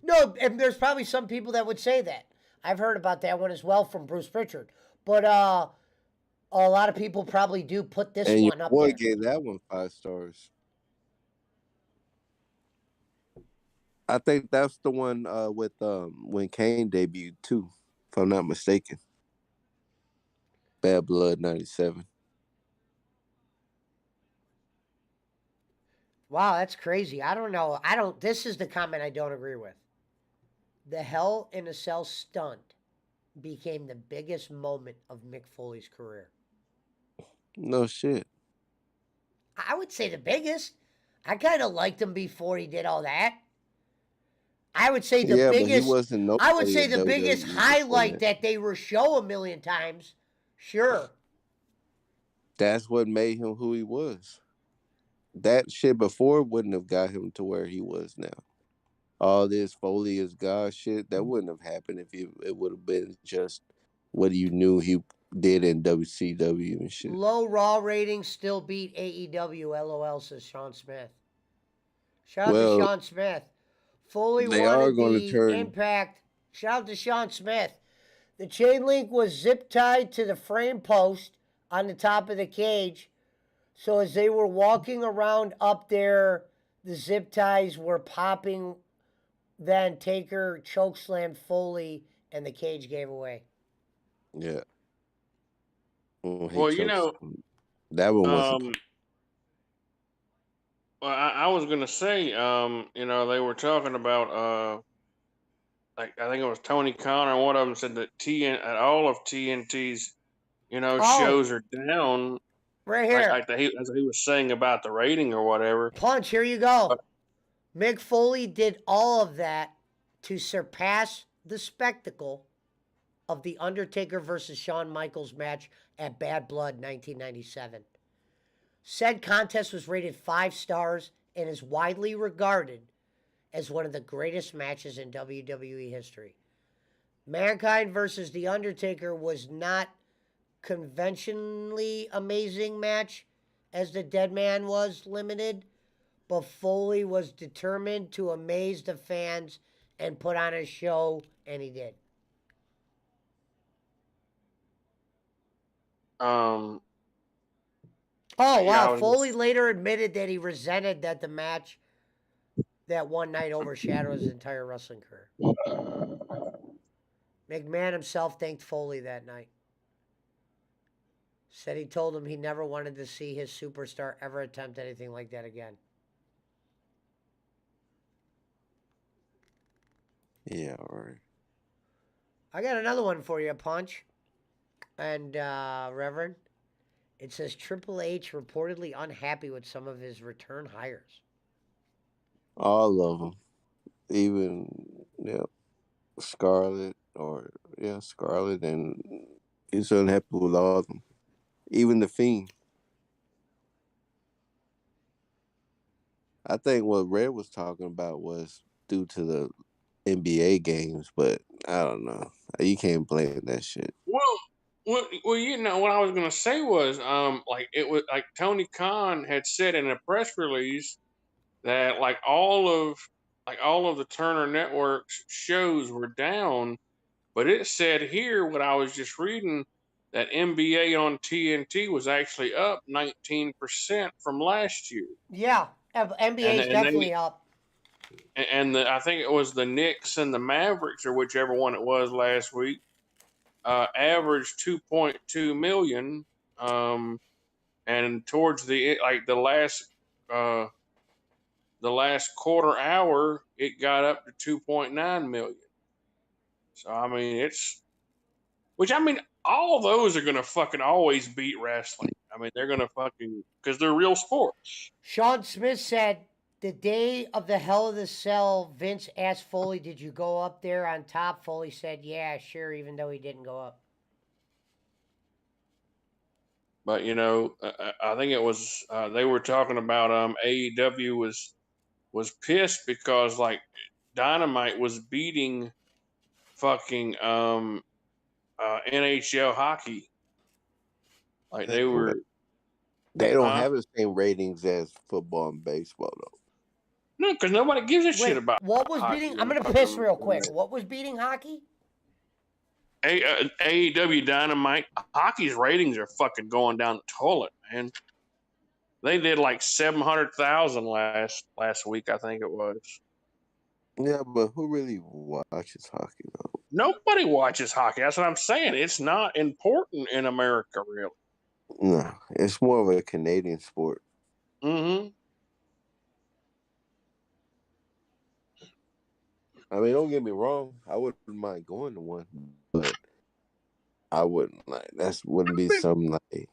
No, and there's probably some people that would say that. I've heard about that one as well from Bruce Pritchard. But a lot of people probably do put this one up there. And your boy gave that one 5 stars. I think that's the one with when Kane debuted too, if I'm not mistaken. Bad Blood 97. Wow, that's crazy. I don't know. This is the comment I don't agree with. The Hell in a Cell stunt became the biggest moment of Mick Foley's career. No shit. I would say the biggest. I kind of liked him before he did all that. I would say the Yeah, but he biggest. wasn't I would nobody say in the biggest WWE before highlight that. that they were show a million times. Sure. That's what made him who he was. That shit before wouldn't have got him to where he was now. All this Foley is God shit, that wouldn't have happened if it would have been just what you knew he did in WCW and shit. Low Raw ratings still beat AEW. LOL, says Sean Smith. Shout out to Well, Sean Smith. Foley they are wanted going to the turn. Impact. Shout out to Sean Smith. The chain link was zip tied to the frame post on the top of the cage. So as they were walking around up there, the zip ties were popping. Then Taker chokeslammed Foley, and the cage gave away. Yeah. Well, you know, that one wasn't. Well, I was gonna say, you know, they were talking about, like I think it was Tony Khan or one of them said that all of TNT's, you know, shows are down. Right here, as he was saying about the rating or whatever. Punch, here you go. Mick Foley did all of that to surpass the spectacle of the Undertaker versus Shawn Michaels match at Bad Blood 1997. Said contest was rated 5 stars and is widely regarded as one of the greatest matches in WWE history. Mankind versus The Undertaker was not conventionally amazing match as the Dead Man was limited, but Foley was determined to amaze the fans and put on a show, and he did. Oh, wow. Foley later admitted that he resented that the match that one night overshadowed his entire wrestling career. McMahon himself thanked Foley that night. Said he told him he never wanted to see his superstar ever attempt anything like that again. Yeah, all right. I got another one for you, Punch. And Reverend. It says Triple H reportedly unhappy with some of his return hires. All of them. Even, Scarlett, and he's unhappy with all of them. Even The Fiend. I think what Red was talking about was due to the NBA games, but I don't know. You can't blame that shit. Well, you know what I was gonna say was, like it was like Tony Khan had said in a press release that like all of the Turner Network's shows were down, but it said here what I was just reading that NBA on TNT was actually up 19% from last year. Yeah, NBA is definitely up. And I think it was the Knicks and the Mavericks or whichever one it was last week. Averaged 2.2 million, and towards the last quarter hour, it got up to 2.9 million. So I mean, all of those are gonna fucking always beat wrestling. I mean, they're gonna fucking because they're real sports. Sean Smith said the day of the Hell in the Cell, Vince asked Foley, "Did you go up there on top?" Foley said, "Yeah, sure," even though he didn't go up. But you know, I think it was they were talking about AEW was pissed because like Dynamite was beating fucking NHL hockey. Like they were. They don't have the same ratings as football and baseball though. No, because nobody gives a shit about. What was beating? I'm gonna piss real quick. What was beating hockey? AEW Dynamite. Hockey's ratings are fucking going down the toilet, man. They did like 700,000 last week, I think it was. Yeah, but who really watches hockey though? Nobody watches hockey. That's what I'm saying. It's not important in America, really. No, it's more of a Canadian sport. Mm-hmm. I mean, don't get me wrong. I wouldn't mind going to one, but I wouldn't wouldn't be something like I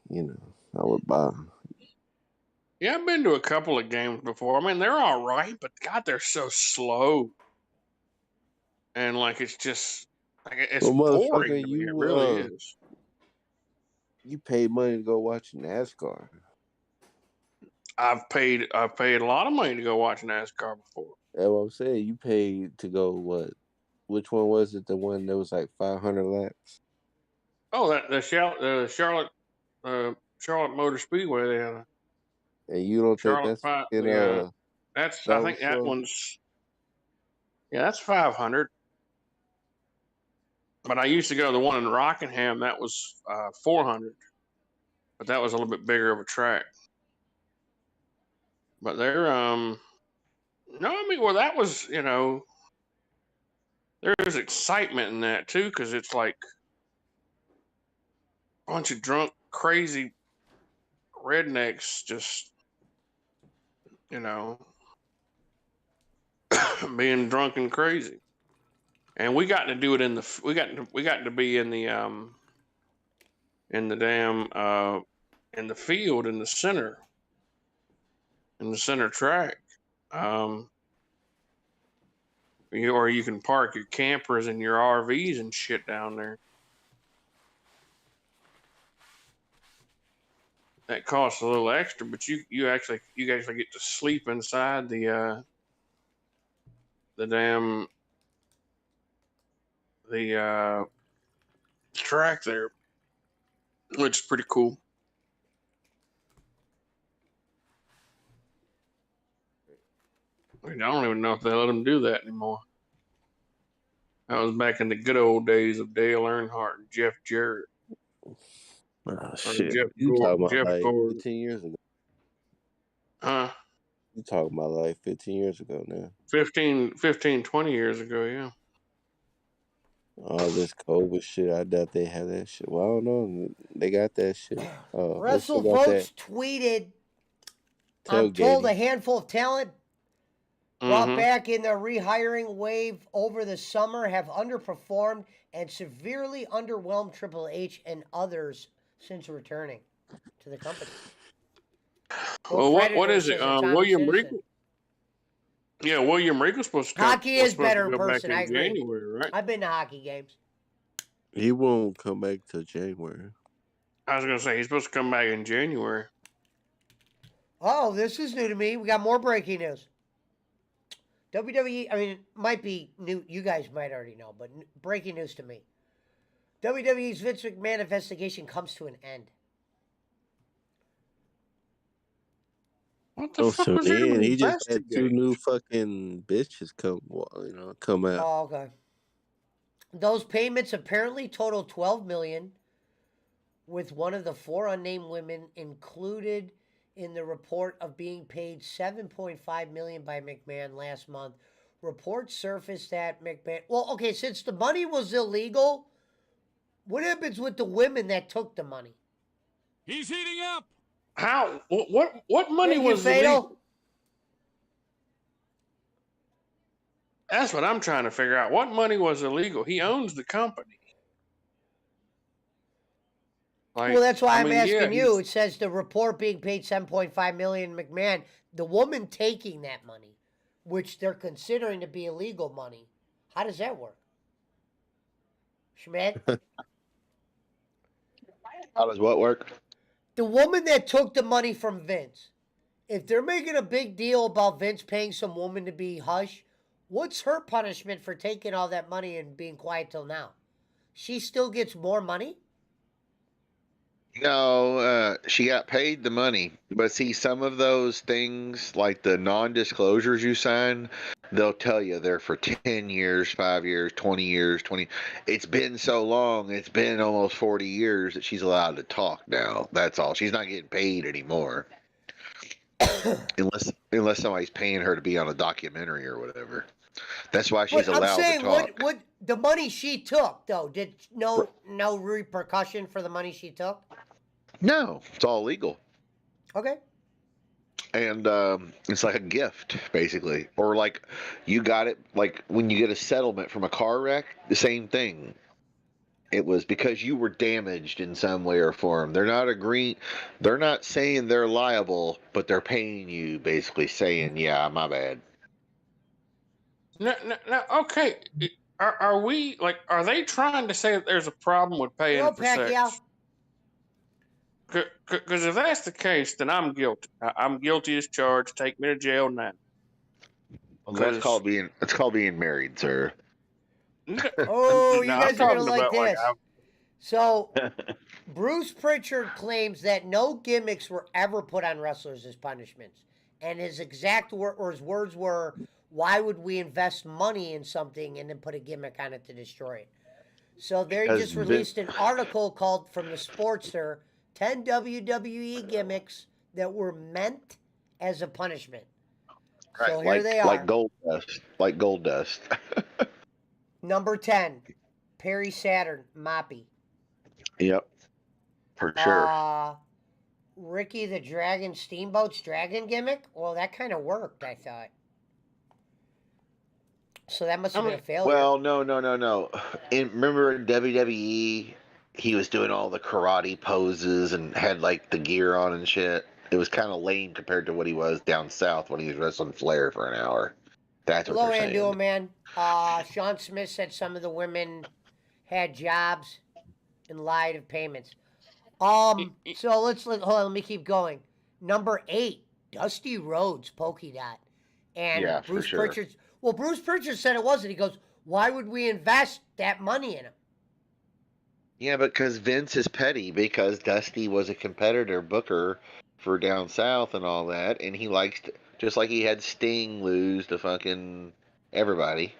would buy. Yeah, I've been to a couple of games before. I mean, they're all right, but God, they're so slow, and like it's just it's Well, boring motherfucker, to me. It really is. you paid money to go watch NASCAR. I've paid a lot of money to go watch NASCAR before. That's what I'm saying. You paid to go what? Which one was it? The one that was like 500 laps? Oh, that the Charlotte Motor Speedway. They had a And you don't think Charlotte that's Five. fucking That's I that think was that so? one's that's 500. But I used to go to the one in Rockingham. That was 400. But that was a little bit bigger of a track. But they're no, I mean, well, that was there's excitement in that too because it's like a bunch of drunk, crazy rednecks just being drunk and crazy. And we got to do it we got to be in the damn in the field in the center track. Or you can park your campers and your RVs and shit down there. That costs a little extra, but you actually get to sleep inside the damn track there, which is pretty cool. I don't even know if they let them do that anymore. That was back in the good old days of Dale Earnhardt and Jeff Jarrett. Oh shit! You Jeff talking about like Gordon. 15 years ago? Huh? You talking about like 15 years ago now? 15, 20 years ago, yeah. All this COVID shit, I doubt they have that shit. Well, I don't know. They got that shit. They still got that WrestleVotes tweeted, I'm told tailgating. a handful of talent brought back in their rehiring wave over the summer have underperformed and severely underwhelmed Triple H and others since returning to the company. Well, what is it? William Regal? Yeah, William Regal's supposed to Hockey is better in go person. back in I agree. January, right? I've been to hockey games. He won't come back till January. I was gonna say he's supposed to come back in January. Oh, this is new to me. We got more breaking news. WWE, I mean, might be new. You guys might already know, but breaking news to me. WWE's Vince McMahon investigation comes to an end. What the fuck was there to He just had investigate? 2 new fucking bitches come out. Oh, okay. Those payments apparently total $12 million, with one of the 4 unnamed women included in the report of being paid $7.5 million by McMahon last month. Reports surfaced that McMahon. Well, okay, since the money was illegal, what happens with the women that took the money? He's heating up. How? What money was illegal? That's what I'm trying to figure out. What money was illegal? He owns the company. Like, well, that's why I'm asking you. It says the report being paid $7.5 million McMahon. The woman taking that money, which they're considering to be illegal money. How does that work? Schmidt? How does what work? The woman that took the money from Vince. If they're making a big deal about Vince paying some woman to be hush, what's her punishment for taking all that money and being quiet till now? She still gets more money? No, she got paid the money. But see, some of those things, like the non-disclosures you sign, they'll tell you they're for 10 years, 5 years, 20 years, 20. It's been so long. It's been almost 40 years that she's allowed to talk now. That's all. She's not getting paid anymore. unless somebody's paying her to be on a documentary or whatever. That's why she's allowed to talk. What the money she took though? Did no repercussion for the money she took? No, it's all legal. Okay. And it's like a gift, basically, or like you got it. Like when you get a settlement from a car wreck, the same thing. It was because you were damaged in some way or form. They're not saying they're liable, but they're paying you, basically saying, "Yeah, my bad." No, okay. Are we like? Are they trying to say that there's a problem with paying Hello, for Pacquiao. sex? Because if that's the case, then I'm guilty. I'm guilty as charged. Take me to jail now. Well, that's called being married, sir. Oh, you No, guys I'm are gonna talking like about like this. So, Bruce Pritchard claims that no gimmicks were ever put on wrestlers as punishments, and his his words were, "Why would we invest money in something and then put a gimmick on it to destroy it?" So they just released an article called "From the Sportster: 10 WWE gimmicks that were meant as a punishment." Right, So here they are. Like gold dust. Number 10, Perry Saturn, Moppy. Yep, for sure. Ricky the Dragon Steamboat's dragon gimmick? Well, that kind of worked, I thought. So that must have been a failure. Well, no. Remember in WWE, he was doing all the karate poses and had like the gear on and shit. It was kind of lame compared to what he was down south when he was wrestling Flair for an hour. That's what Hello, they're saying. man. Sean Smith said some of the women had jobs and lied of payments. So hold on, let me keep going. Number 8, Dusty Rhodes, Polka Dot. And Yeah, Bruce for sure. Pritchard. Well, Bruce Pritchard said it wasn't. He goes, "Why would we invest that money in him?" Yeah, because Vince is petty because Dusty was a competitor booker for down south and all that, and he likes to, just like he had Sting lose to fucking everybody.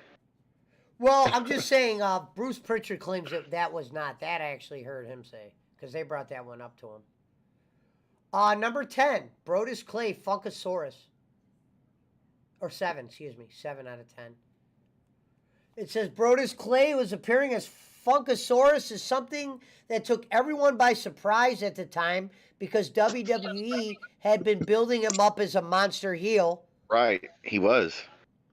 Well, I'm just saying, Bruce Pritchard claims that was not. That I actually heard him say, because they brought that one up to him. Number 10, Brodus Clay, Funkasaurus. Or 7, excuse me. 7 out of 10. It says Brodus Clay was appearing as Funkasaurus is something that took everyone by surprise at the time because WWE had been building him up as a monster heel. Right, he was.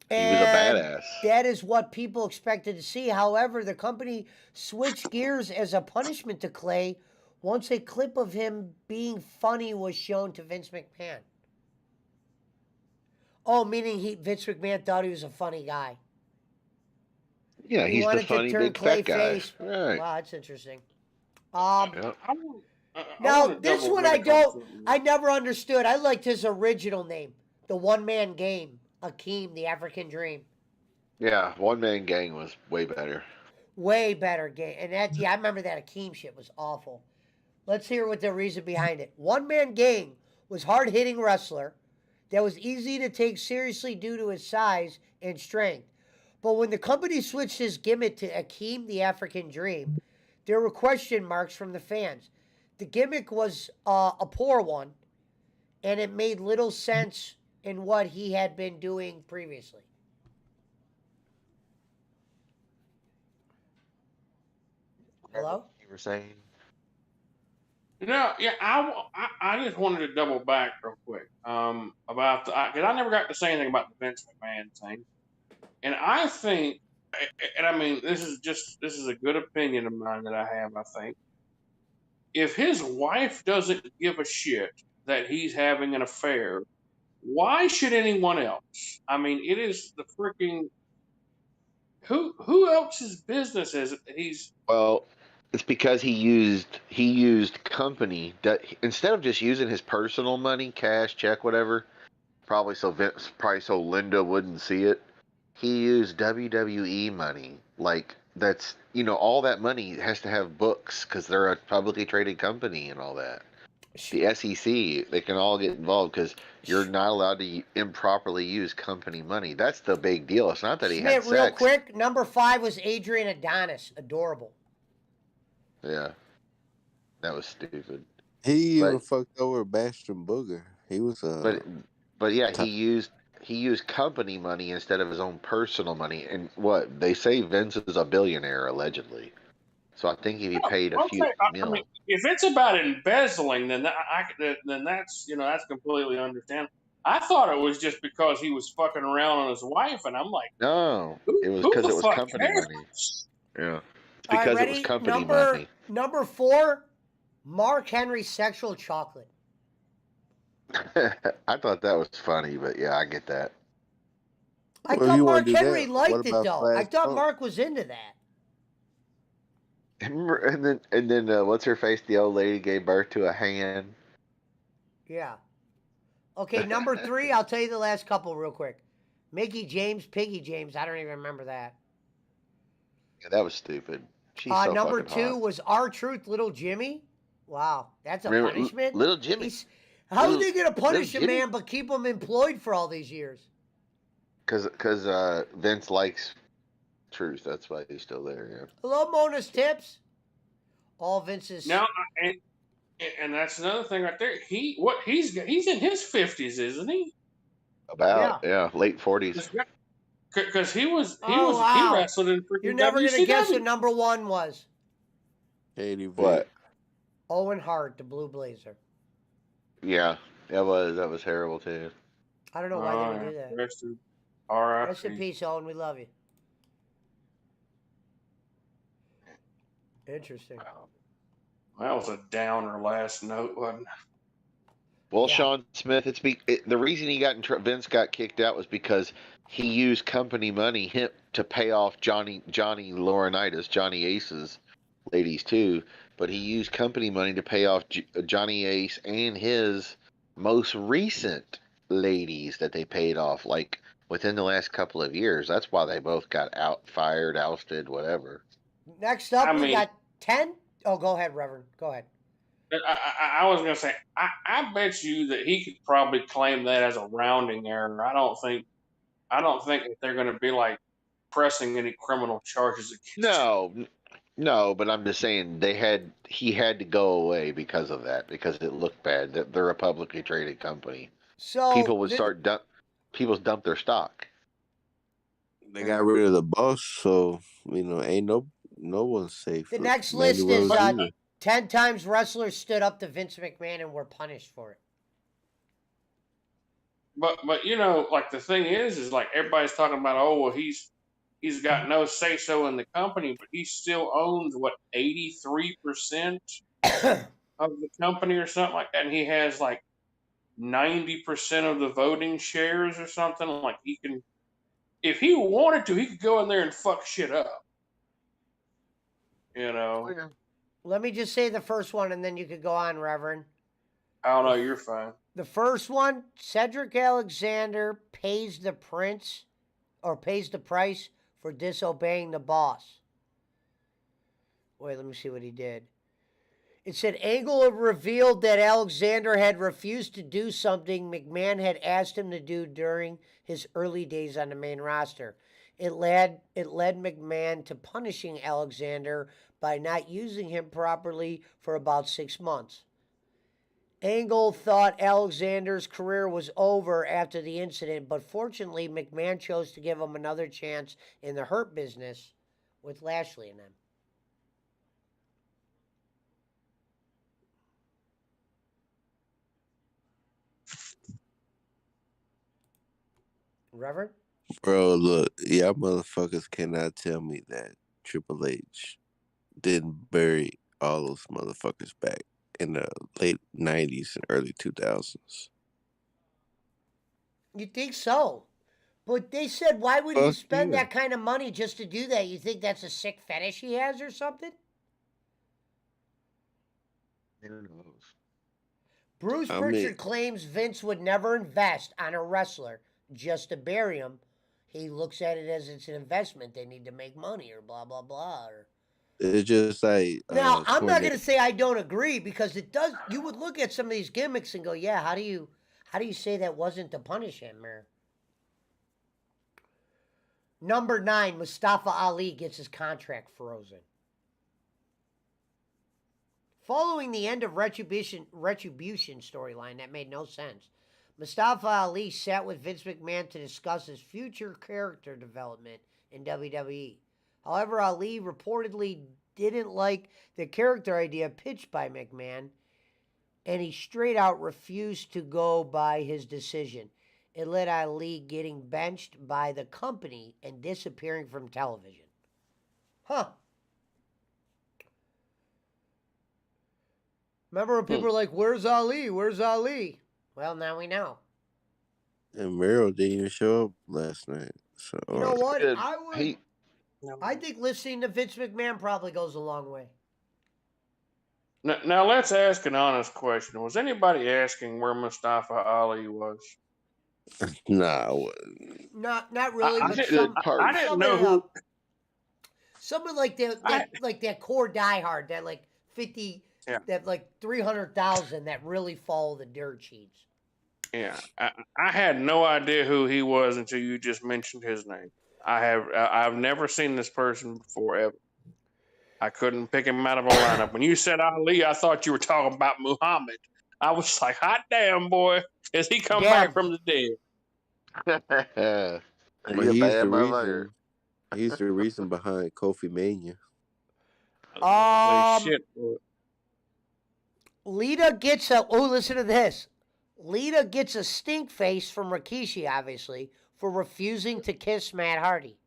He was a badass. That is what people expected to see. However, the company switched gears as a punishment to Clay once a clip of him being funny was shown to Vince McMahon. Oh, meaning Vince McMahon thought he was a funny guy. Yeah, he's the funny big fat guy. Right. Wow, that's interesting. Yep. Now, this one I never understood. I liked his original name, the one-man game, Akeem, the African Dream. Yeah, one-man gang was way better. Way better game. And I remember that Akeem shit was awful. Let's hear what the reason behind it. One-man gang was hard-hitting wrestler that was easy to take seriously due to his size and strength. But when the company switched his gimmick to Akeem, the African Dream, there were question marks from the fans. The gimmick was a poor one, and it made little sense in what he had been doing previously. Hello? You were saying? No, yeah, I just wanted to double back real quick about because I never got to say anything about the Vince McMahon thing, and I think, and I mean this is a good opinion of mine that I have. I think if his wife doesn't give a shit that he's having an affair, why should anyone else? I mean, it is the freaking who else's business is it that he's It's because he used company that instead of just using his personal money, cash, check, whatever, probably so Linda wouldn't see it. He used WWE money. Like that's all that money has to have books because they're a publicly traded company and all that. The SEC, they can all get involved because you're not allowed to improperly use company money. That's the big deal. It's not that he had sex. Real quick, number 5 was Adrian Adonis. Adorable. Yeah. That was stupid. He even fucked over Bastion Booger. He was But yeah, he used company money instead of his own personal money. And what they say, Vince is a billionaire allegedly. So I think if he paid a few million. I mean, if it's about embezzling, then that's that's completely understandable. I thought it was just because he was fucking around on his wife, and I'm like, no, it was because it was company money. Yeah. because it was company money. Number 4, Mark Henry's sexual chocolate. I thought that was funny, but yeah, I get that. I thought Mark Henry liked it though. I thought Mark was into that. And then what's her face? The old lady gave birth to a hand. Yeah. Okay, number 3. I'll tell you the last couple real quick. Mickey James, Piggy James. I don't even remember that. Yeah, that was stupid. She's so number fucking 2 hot. was R-Truth, Little Jimmy. Wow, that's a punishment. Little Jimmy. How are they gonna punish a man but keep him employed for all these years? Because Vince likes Truth. That's why he's still there. Yeah. Hello, Mona's Tips. All Vince's. Now, and that's another thing right there. He's in his 50s, isn't he? About late 40s. Because he wrestled in freaking You're never WCW. gonna guess what number 1 was. What? Owen Hart, the Blue Blazer. Yeah, that was terrible too. I don't know why they would do that. Rest in peace, Owen. We love you. Interesting. That was a downer last note, wasn't it? Well, Sean Smith, the reason Vince got kicked out was because he used company money to pay off Johnny Laurinaitis, Johnny Ace's ladies too, but he used company money to pay off Johnny Ace and his most recent ladies that they paid off like within the last couple of years. That's why they both got fired, ousted, whatever. Next up, we got 10. Oh, go ahead, Reverend. Go ahead. I was gonna say, I bet you that he could probably claim that as a rounding error. I don't think that they're gonna be like pressing any criminal charges against him. No, but I'm just saying he had to go away because of that, because it looked bad. They're a publicly traded company. So people would dump their stock. They got rid of the boss, so ain't no one's safe. The next list is 10 times wrestlers stood up to Vince McMahon and were punished for it. But like the thing is like everybody's talking about, oh well, he's got no say so in the company, but he still owns 83% of the company or something like that, and he has like 90% of the voting shares or something. Like he can, if he wanted to, he could go in there and fuck shit up. Let me just say the first one, and then you could go on, Reverend. I don't know. You're fine. The first one, Cedric Alexander pays the price for disobeying the boss. Wait, let me see what he did. It said Angle revealed that Alexander had refused to do something McMahon had asked him to do during his early days on the main roster. It led McMahon to punishing Alexander by not using him properly for about 6 months. Angle thought Alexander's career was over after the incident, but fortunately, McMahon chose to give him another chance in the Hurt Business with Lashley and them. Reverend? Bro, look, y'all motherfuckers cannot tell me that Triple H didn't bury all those motherfuckers back in the late 90s and early 2000s. You think so? But they said, why would he spend that kind of money just to do that? You think that's a sick fetish he has or something? Who knows? Bruce Pritchard claims Vince would never invest on a wrestler just to bury him. He looks at it as it's an investment. They need to make money or blah, blah, blah. It's just like... Now, I'm not going to say I don't agree, because it does... You would look at some of these gimmicks and go, yeah, how do you say that wasn't to punish him? Or... Number 9, Mustafa Ali gets his contract frozen. Following the end of Retribution storyline, that made no sense. Mustafa Ali sat with Vince McMahon to discuss his future character development in WWE. However, Ali reportedly didn't like the character idea pitched by McMahon, and he straight out refused to go by his decision. It led Ali getting benched by the company and disappearing from television. Huh. Remember when people were like, "Where's Ali? Where's Ali?" Well, now we know. And Mero didn't even show up last night. So you know what? He, I think listening to Vince McMahon probably goes a long way. Now let's ask an honest question. Was anybody asking where Mustafa Ali was? Nah, I wasn't. Not really, I but didn't know who. Someone like that core diehard, that like 50, that like 300,000 that really follow the dirt sheets. Yeah, I had no idea who he was until you just mentioned his name. I've never seen this person before ever. I couldn't pick him out of a lineup. When you said Ali, I thought you were talking about Muhammad. I was like, hot damn, boy, has he come back from the dead? But he's the reason. He's the reason behind Kofi Mania. Shit. Lita gets listen to this. Lita gets a stink face from Rikishi, obviously, for refusing to kiss Matt Hardy.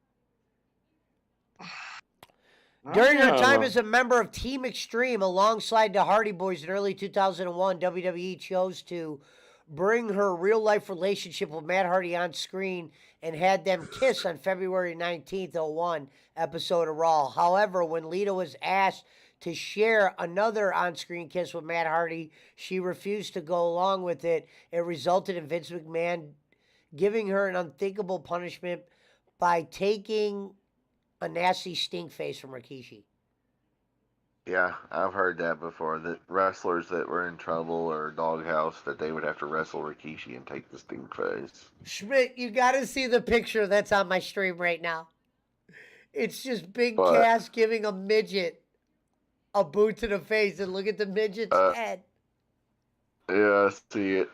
During her time as a member of Team Extreme alongside the Hardy Boys in early 2001, WWE chose to bring her real-life relationship with Matt Hardy on screen and had them kiss on February 19th, 2001 episode of Raw. However, when Lita was asked to share another on-screen kiss with Matt Hardy, she refused to go along with it. It resulted in Vince McMahon giving her an unthinkable punishment by taking a nasty stink face from Rikishi. Yeah, I've heard that before. That wrestlers that were in trouble or doghouse, that they would have to wrestle Rikishi and take the stink face. Schmidt, you got to see the picture that's on my stream right now. It's just Big Cass giving a midget a boot to the face, and look at the midget's head. Yeah, I see it.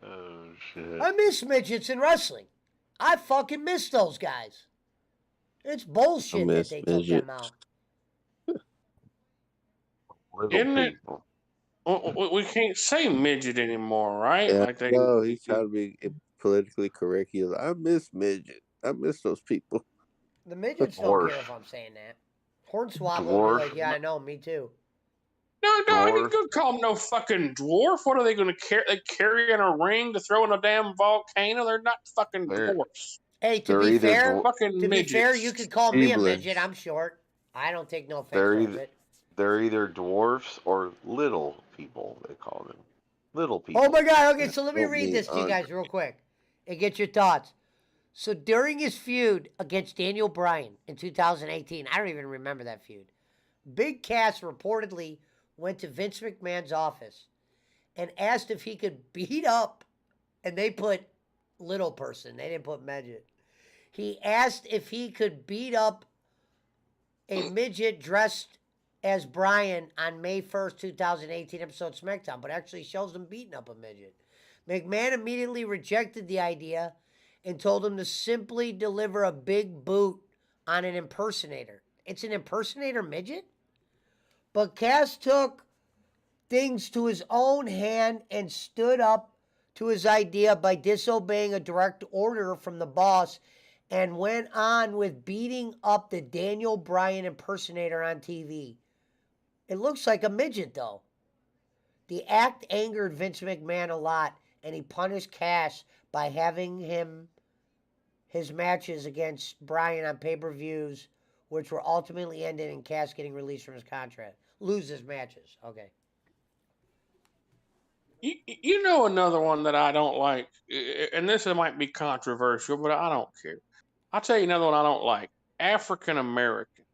Oh, shit. I miss midgets in wrestling. I fucking miss those guys. It's bullshit that they took them out. Isn't it? We can't say midget anymore, right? Yeah, no, he's trying to be politically correct. He's like, I miss midget. I miss those people. The midgets don't care if I'm saying that. Hornswoggle will be like, yeah, I know, me too. No, you could call them no fucking dwarf. What are they going to carry? They carry in a ring to throw in a damn volcano? They're not fucking dwarfs. Hey, to be fair, you could call me a midget. I'm short. I don't take no offense towards it. They're either dwarfs or little people, they call them. Little people. Oh my God, okay, so let me read this to you guys real quick and get your thoughts. So during his feud against Daniel Bryan in 2018, I don't even remember that feud, Big Cass reportedly went to Vince McMahon's office and asked if he could beat up, and they put little person, they didn't put midget. He asked if he could beat up a midget dressed as Bryan on May 1st, 2018 episode of SmackDown, but actually shows him beating up a midget. McMahon immediately rejected the idea and told him to simply deliver a big boot on an impersonator. It's an impersonator midget? But Cass took things to his own hand and stood up to his idea by disobeying a direct order from the boss and went on with beating up the Daniel Bryan impersonator on TV. It looks like a midget, though. The act angered Vince McMahon a lot, and he punished Cass by having his matches against Bryan on pay-per-views, which were ultimately ended in Cass getting released from his contract. Lose his matches. Okay. You know another one that I don't like, and this might be controversial, but I don't care. I'll tell you another one I don't like. African American.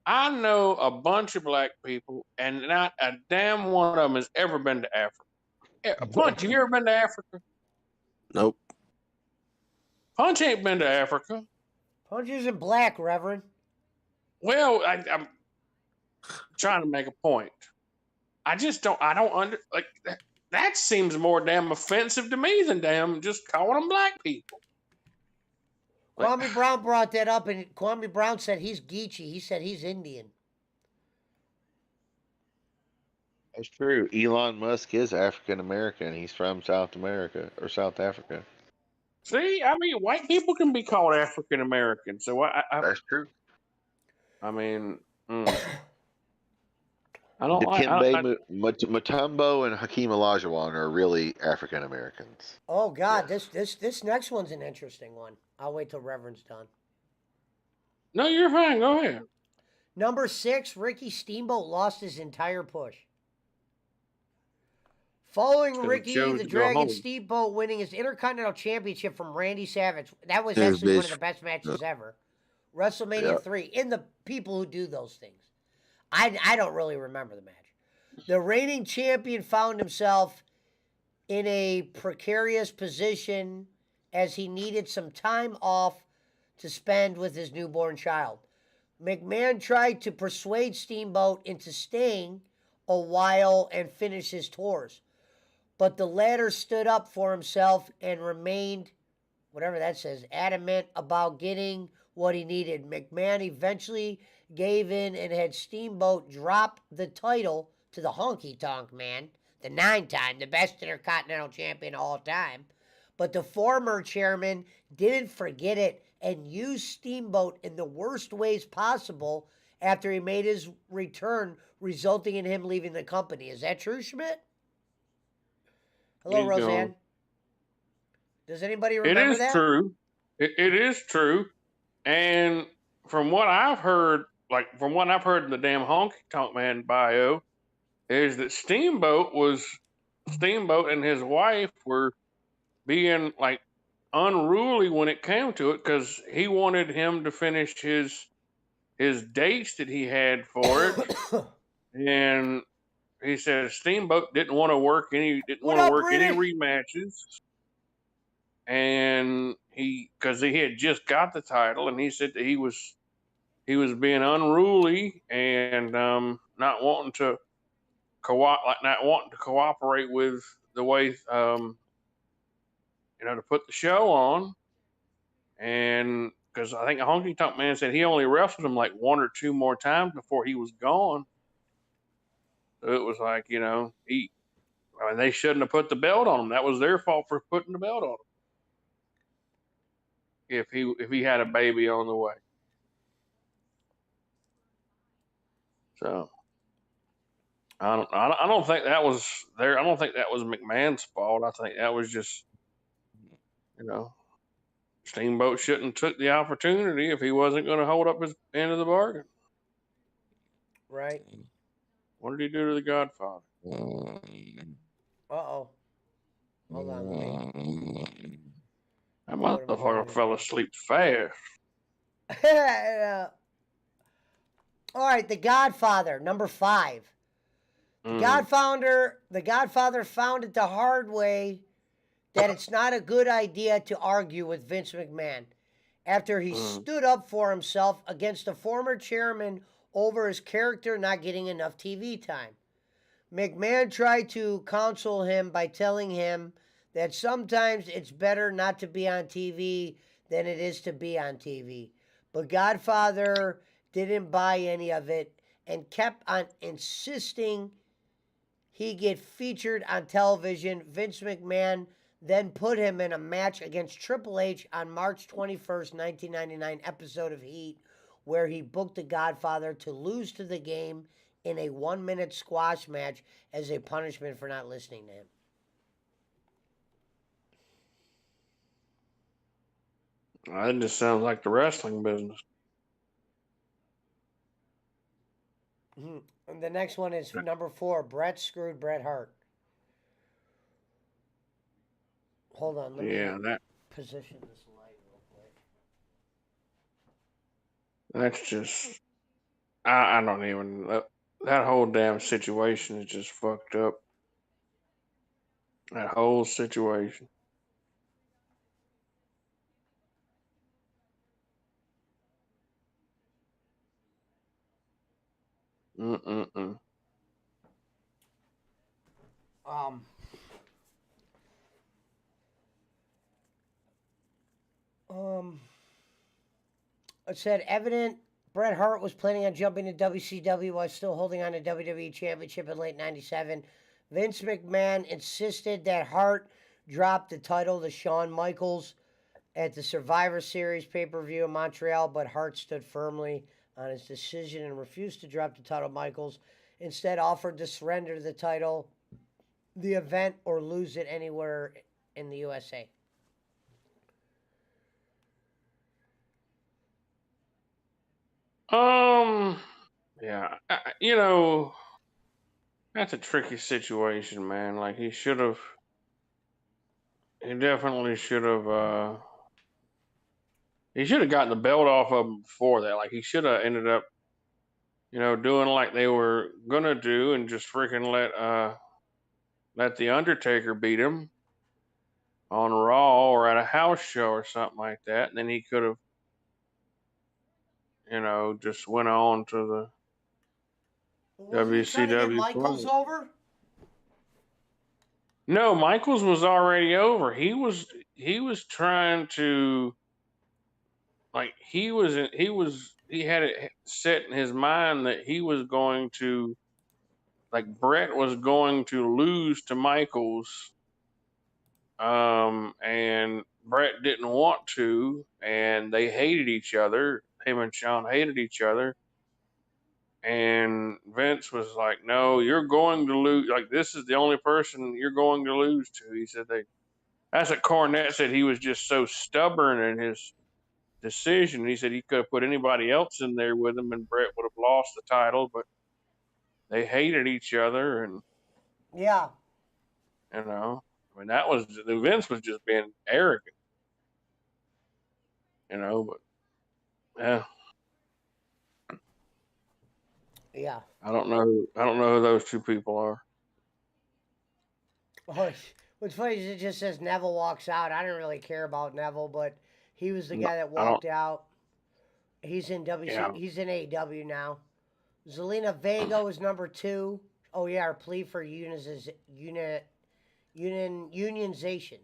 I know a bunch of black people, and not a damn one of them has ever been to Africa. Punch, have you ever been to Africa? Nope. Punch ain't been to Africa. Punch isn't black, Reverend. Well, I'm trying to make a point. I don't that seems more damn offensive to me than damn just calling them black people. Kwame Brown brought that up, and Kwame Brown said he's Geechee. He said he's Indian. That's true. Elon Musk is African American. He's from South America or South Africa. See, I mean, white people can be called African American. So that's true. I mean, I don't Dikembe Mutombo and Hakeem Olajuwon are really African Americans. Oh God, this next one's an interesting one. I'll wait till Reverend's done. No, you're fine. Go ahead. Number 6, Ricky Steamboat lost his entire push. Following Ricky the Dragon Steamboat winning his Intercontinental Championship from Randy Savage, that was actually one of the best matches ever. WrestleMania 3, in the people who do those things. I don't really remember the match. The reigning champion found himself in a precarious position as he needed some time off to spend with his newborn child. McMahon tried to persuade Steamboat into staying a while and finish his tours. But the latter stood up for himself and remained, whatever that says, adamant about getting what he needed. McMahon eventually gave in and had Steamboat drop the title to the Honky Tonk Man, the 9-time, the best Intercontinental Champion of all time. But the former chairman didn't forget it and used Steamboat in the worst ways possible after he made his return, resulting in him leaving the company. Is that true, Schmidt? Hello, Roseanne. Does anybody remember that? It is true. It is true. And from what I've heard, in the damn Honky Tonk Man bio, is that Steamboat and his wife were being like unruly when it came to it because he wanted him to finish his dates that he had for it, and he said Steamboat didn't want to work any rematches, and because he had just got the title, and he said that he was being unruly and not wanting to cooperate with the way to put the show on, and because I think Honky Tonk Man said he only wrestled him like 1 or 2 more times before he was gone. So it was like, they shouldn't have put the belt on him. That was their fault for putting the belt on him. If he had a baby on the way. So I don't think that was there. I don't think that was McMahon's fault. I think that was just, Steamboat shouldn't have took the opportunity if he wasn't going to hold up his end of the bargain. Right. What did he do to the Godfather? Uh-oh. Hold on. That motherfucker fell asleep fast. All right, The Godfather, number 5. The Godfather found it the hard way that it's not a good idea to argue with Vince McMahon after he stood up for himself against a former chairman over his character not getting enough TV time. McMahon tried to counsel him by telling him that sometimes it's better not to be on TV than it is to be on TV. But Godfather didn't buy any of it and kept on insisting he get featured on television. Vince McMahon then put him in a match against Triple H on March 21st, 1999 episode of Heat, where he booked the Godfather to lose to the game in a 1-minute squash match as a punishment for not listening to him. That just sounds like the wrestling business. And the next one is number 4. Bret screwed Bret Hart. Hold on. Let me position this light real quick. That's just... I don't even... That whole damn situation is just fucked up. That whole situation. It said evident Bret Hart was planning on jumping to WCW while still holding on to WWE Championship in late 97. Vince McMahon insisted that Hart drop the title to Shawn Michaels at the Survivor Series pay-per-view in Montreal, but Hart stood firmly on his decision and refused to drop the title. Michaels instead offered to surrender the title, the event, or lose it anywhere in the USA. Yeah, that's a tricky situation, man. Like he definitely should have. He should have gotten the belt off of him before that. Like he should have ended up, doing like they were gonna do and just freaking let the Undertaker beat him on Raw or at a house show or something like that, and then he could have, just went on to the Wasn't he trying to get WCW. Michaels over? No, Michaels was already over. He was trying to, like, he had it set in his mind that he was going to, like, Brett was going to lose to Michaels, and Brett didn't want to, and they hated each other. Him and Shawn hated each other. And Vince was like, "No, you're going to lose. Like, this is the only person you're going to lose to." He said that's what Cornette said. He was just so stubborn in his decision. He said he could have put anybody else in there with him, and Brett would have lost the title. But they hated each other, and yeah, I mean, the Vince was just being arrogant, But yeah. Yeah. I don't know who those two people are. Oh, what's funny is it just says Neville walks out. I don't really care about Neville, but he was the guy that walked out. He's in He's in AEW now. Zelina Vega was number 2. Oh yeah, our plea for unionization.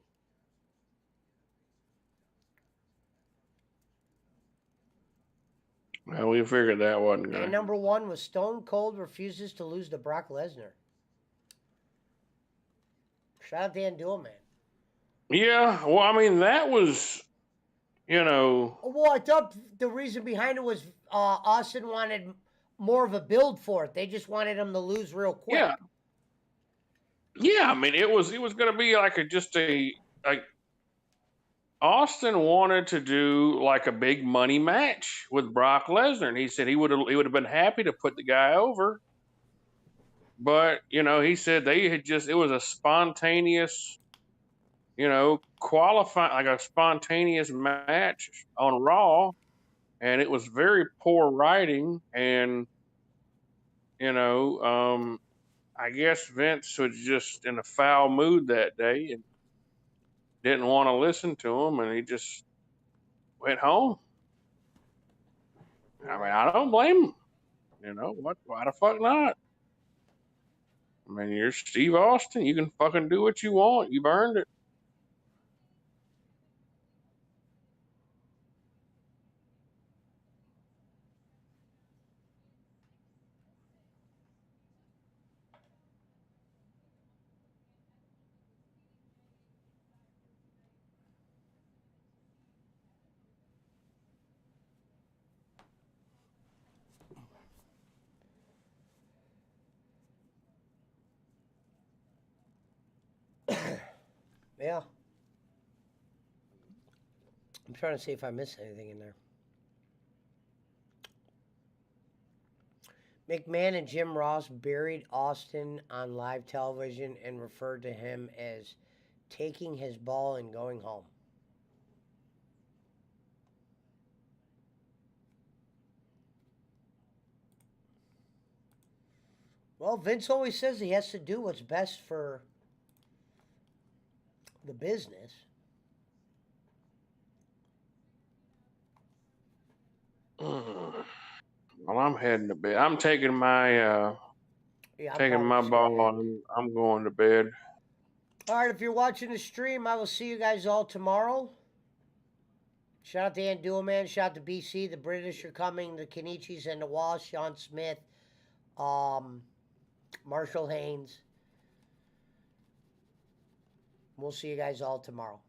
Well, we figured that wasn't going. And number 1 was Stone Cold refuses to lose to Brock Lesnar. Shout out Dan Duel, man. Yeah, well, I mean, that was, Well, I thought the reason behind it was Austin wanted more of a build for it. They just wanted him to lose real quick. Yeah. Yeah, I mean, it was going to be like Austin wanted to do like a big money match with Brock Lesnar, and he said he would have been happy to put the guy over. But, he said it was a spontaneous, like a spontaneous match on Raw, and it was very poor writing, and, I guess Vince was just in a foul mood that day and didn't want to listen to him, and he just went home. I mean, I don't blame him. What? Why the fuck not? I mean, you're Steve Austin. You can fucking do what you want. You've earned it. Yeah. I'm trying to see if I missed anything in there. McMahon and Jim Ross buried Austin on live television and referred to him as taking his ball and going home. Well, Vince always says he has to do what's best for the business. Well, I'm heading to bed. I'm taking my ball and I'm going to bed. All right, if you're watching the stream, I will see you guys all tomorrow. Shout out to Dan Duelman, shout out to BC, the British are coming, the Kenichis and the Walsh, Sean Smith, Marshall Haynes. We'll see you guys all tomorrow.